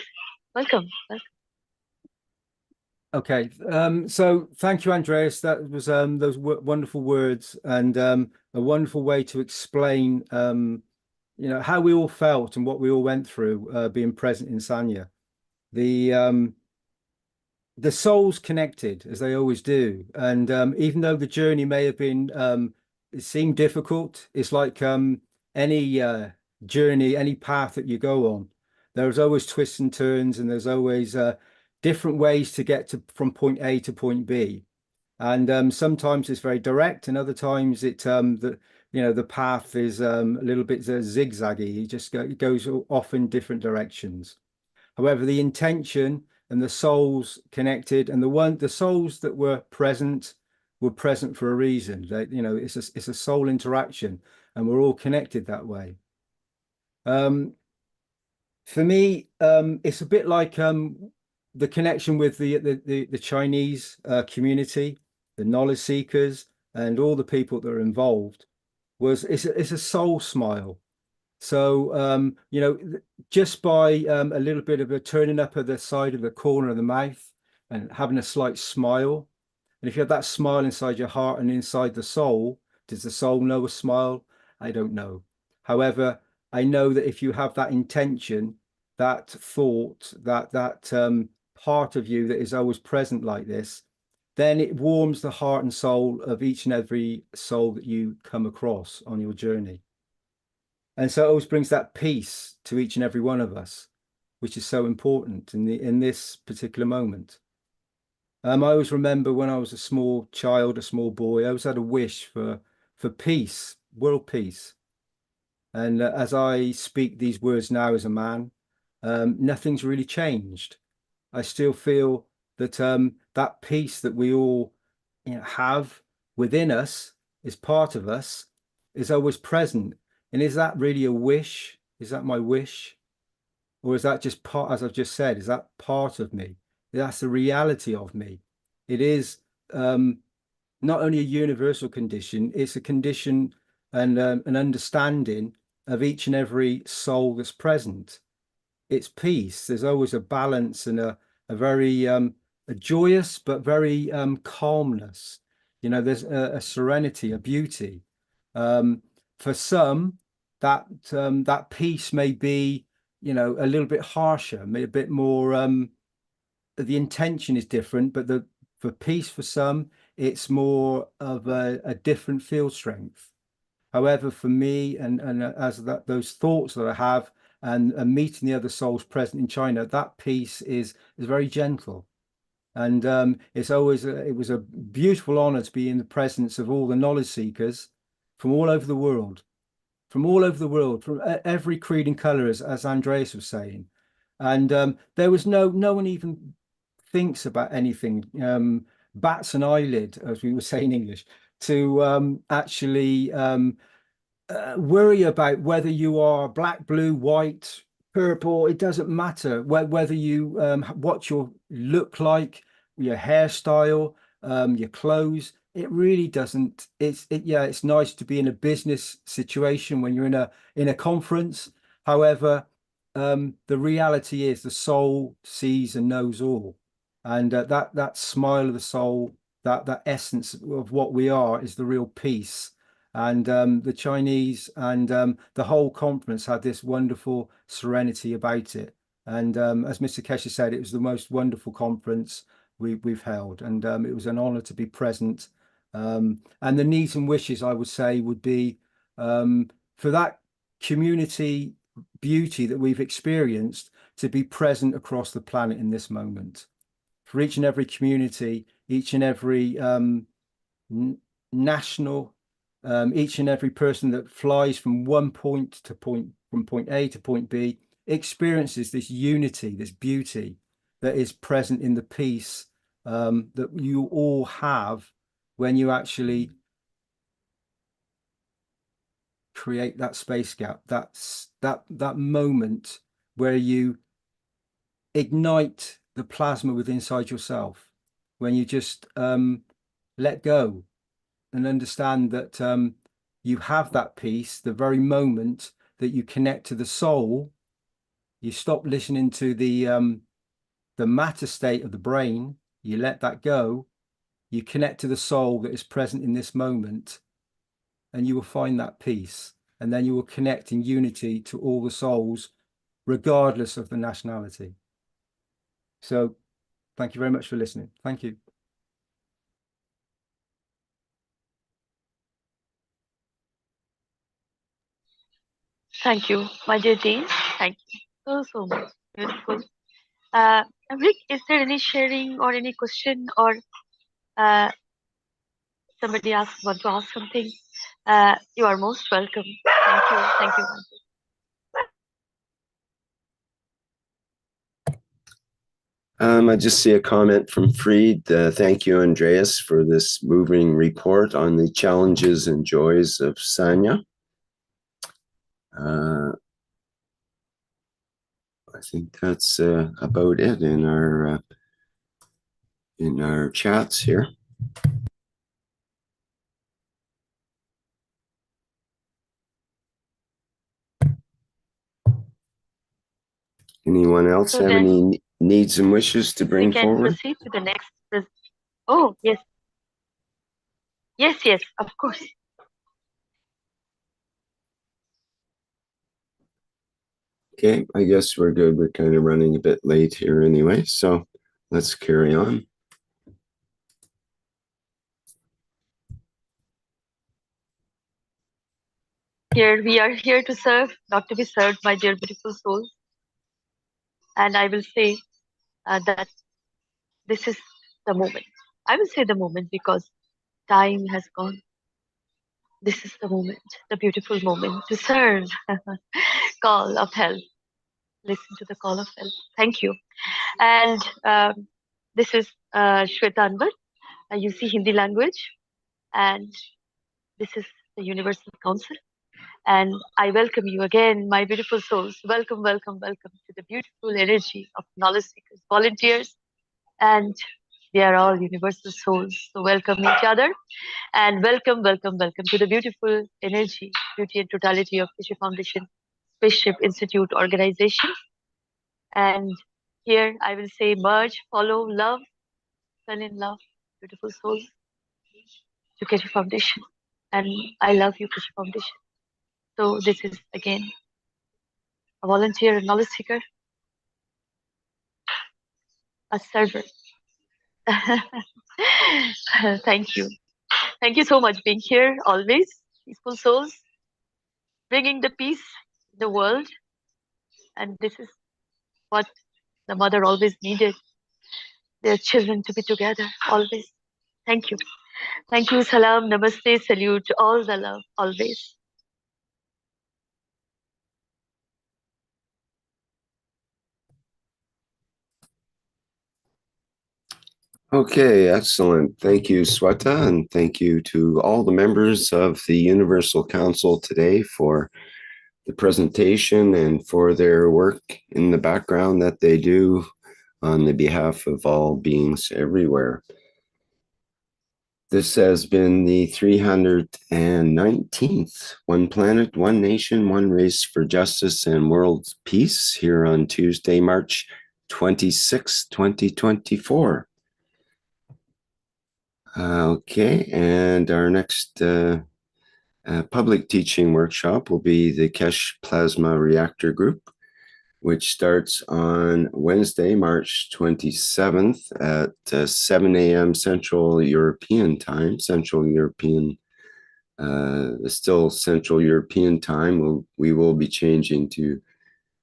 S5: welcome.
S7: Okay, so thank you, Andreas. That was those wonderful words and a wonderful way to explain, you know, how we all felt and what we all went through being present in Sanya. The souls connected as they always do, and even though the journey may have been it seemed difficult, it's like any journey, any path that you go on, there's always twists and turns, and there's always different ways to get to from point A to point B, and sometimes it's very direct, and other times it the path is a little bit zigzaggy. It just goes off in different directions. However, the intention and the souls connected, and the souls that were present for a reason. It's a soul interaction, and we're all connected that way. For me, it's a bit like the connection with the Chinese community, the knowledge seekers, and all the people that are involved. It's a soul smile. So just by a little bit of a turning up at the side of the corner of the mouth and having a slight smile, and if you have that smile inside your heart and inside the soul, does the soul know a smile? I don't know. However, I know that if you have that intention, that thought, that part of you that is always present like this, then it warms the heart and soul of each and every soul that you come across on your journey. And so it always brings that peace to each and every one of us, which is so important in this particular moment. I always remember when I was a small child, a small boy, I always had a wish for peace, world peace. And as I speak these words now as a man, nothing's really changed. I still feel that that peace that we all have within us, is part of us, is always present. And is that really a wish? Is that my wish? Or is that just part, as I've just said, is that part of me? That's the reality of me. It is not only a universal condition, it's a condition and an understanding of each and every soul that's present. It's peace. There's always a balance and a very a joyous but very calmness. There's a serenity, a beauty. For some, that peace may be, a little bit harsher, maybe a bit more. The intention is different, but for peace for some, it's more of a different field strength. However, for me, and as those thoughts that I have, and meeting the other souls present in China, that peace is very gentle, and it was a beautiful honor to be in the presence of all the knowledge seekers from all over the world, from every creed and color, as Andreas was saying, and there was no one even thinks about anything, bats an eyelid, as we would say in English, to actually worry about whether you are black, blue, white, purple. It doesn't matter whether you what you look like, your hairstyle, your clothes. It really doesn't. It's nice to be in a business situation when you're in a conference. However, the reality is the soul sees and knows all, and that smile of the soul, that essence of what we are, is the real peace. And the Chinese and the whole conference had this wonderful serenity about it. And as Mr. Keshe said, it was the most wonderful conference we've held, and it was an honor to be present. And the needs and wishes, I would say, would be for that community beauty that we've experienced to be present across the planet in this moment. For each and every community, each and every national, each and every person that flies from one point to from point A to point B, experiences this unity, this beauty that is present in the peace that you all have when you actually create that space gap. That's that moment where you ignite the plasma within inside yourself, when you just let go and understand that you have that peace the very moment that you connect to the soul. You stop listening to the matter state of the brain. You let that go. You connect to the soul that is present in this moment, and you will find that peace. And then you will connect in unity to all the souls, regardless of the nationality. So thank you very much for listening. Thank you.
S5: Thank you, my dear Dean. Thank you so much. Beautiful. Rick, is there any sharing or any question, or somebody want to ask something? You are most welcome. Thank you. Thank you.
S3: I just see a comment from Fried. Thank you, Andreas, for this moving report on the challenges and joys of Sanya. I think that's about it in our chats here. Anyone else have any needs and wishes to bring forward?
S5: We can proceed to the next. Oh, yes. Yes, of course.
S3: Okay, I guess we're good. We're kind of running a bit late here anyway, so let's carry on.
S5: Here we are here to serve, not to be served, my dear beautiful souls. And I will say that this is the moment. I will say the moment because time has gone. This is the moment, the beautiful moment to serve. Call of help. Listen to the call of help. Thank you. And this is Shweta Anwar. You see Hindi language, and this is the Universal Council. And I welcome you again, my beautiful souls. Welcome, welcome, welcome to the beautiful energy of knowledge seekers, volunteers, and they are all universal souls. So welcome each other, and welcome, welcome, welcome to the beautiful energy, beauty and totality of Keshe Foundation, Spaceship Institute organization. And here I will say merge, follow, love, fell in love, beautiful souls, to Keshe Foundation. And I love you, Keshe Foundation. So this is again a volunteer, a knowledge seeker, a server. Thank you. Thank you so much being here always, peaceful souls, bringing the peace in the world. And this is what the mother always needed, their children to be together always. Thank you. Thank you. Salam, namaste, salute, all the love, always.
S3: Okay, excellent. Thank you, Sweta, and thank you to all the members of the Universal Council today for the presentation and for their work in the background that they do on the behalf of all beings everywhere. This has been the 319th One Planet, One Nation, One Race for Justice and World Peace here on Tuesday, March 26, 2024. Okay, and our next public teaching workshop will be the Keshe Plasma Reactor Group, which starts on Wednesday, March 27th at 7 a.m. Central European Time, still Central European Time. We will be changing to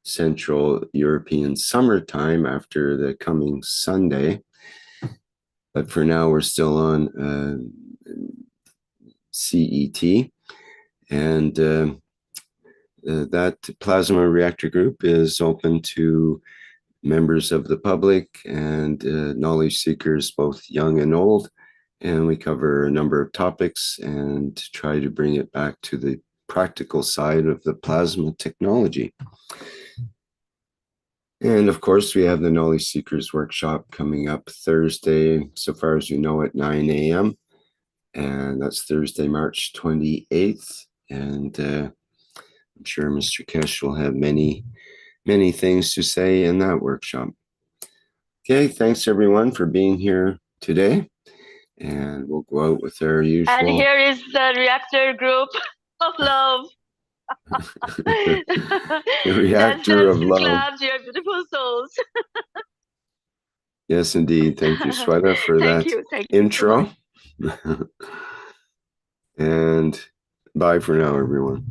S3: Central European Summer Time after the coming Sunday. But for now, we're still on CET. And that plasma reactor group is open to members of the public and knowledge seekers, both young and old. And we cover a number of topics and try to bring it back to the practical side of the plasma technology. And of course, we have the Knowledge Seekers Workshop coming up Thursday, so far as you know, at 9 a.m. And that's Thursday, March 28th. And I'm sure Mr. Keshe will have many things to say in that workshop. Okay, thanks everyone for being here today. And we'll go out with our usual.
S5: And here is the Reactor group of love.
S3: The Reactor of love.
S5: Claps, your beautiful souls.
S3: Yes, indeed. Thank you, Sweta, for that intro. And bye for now, everyone.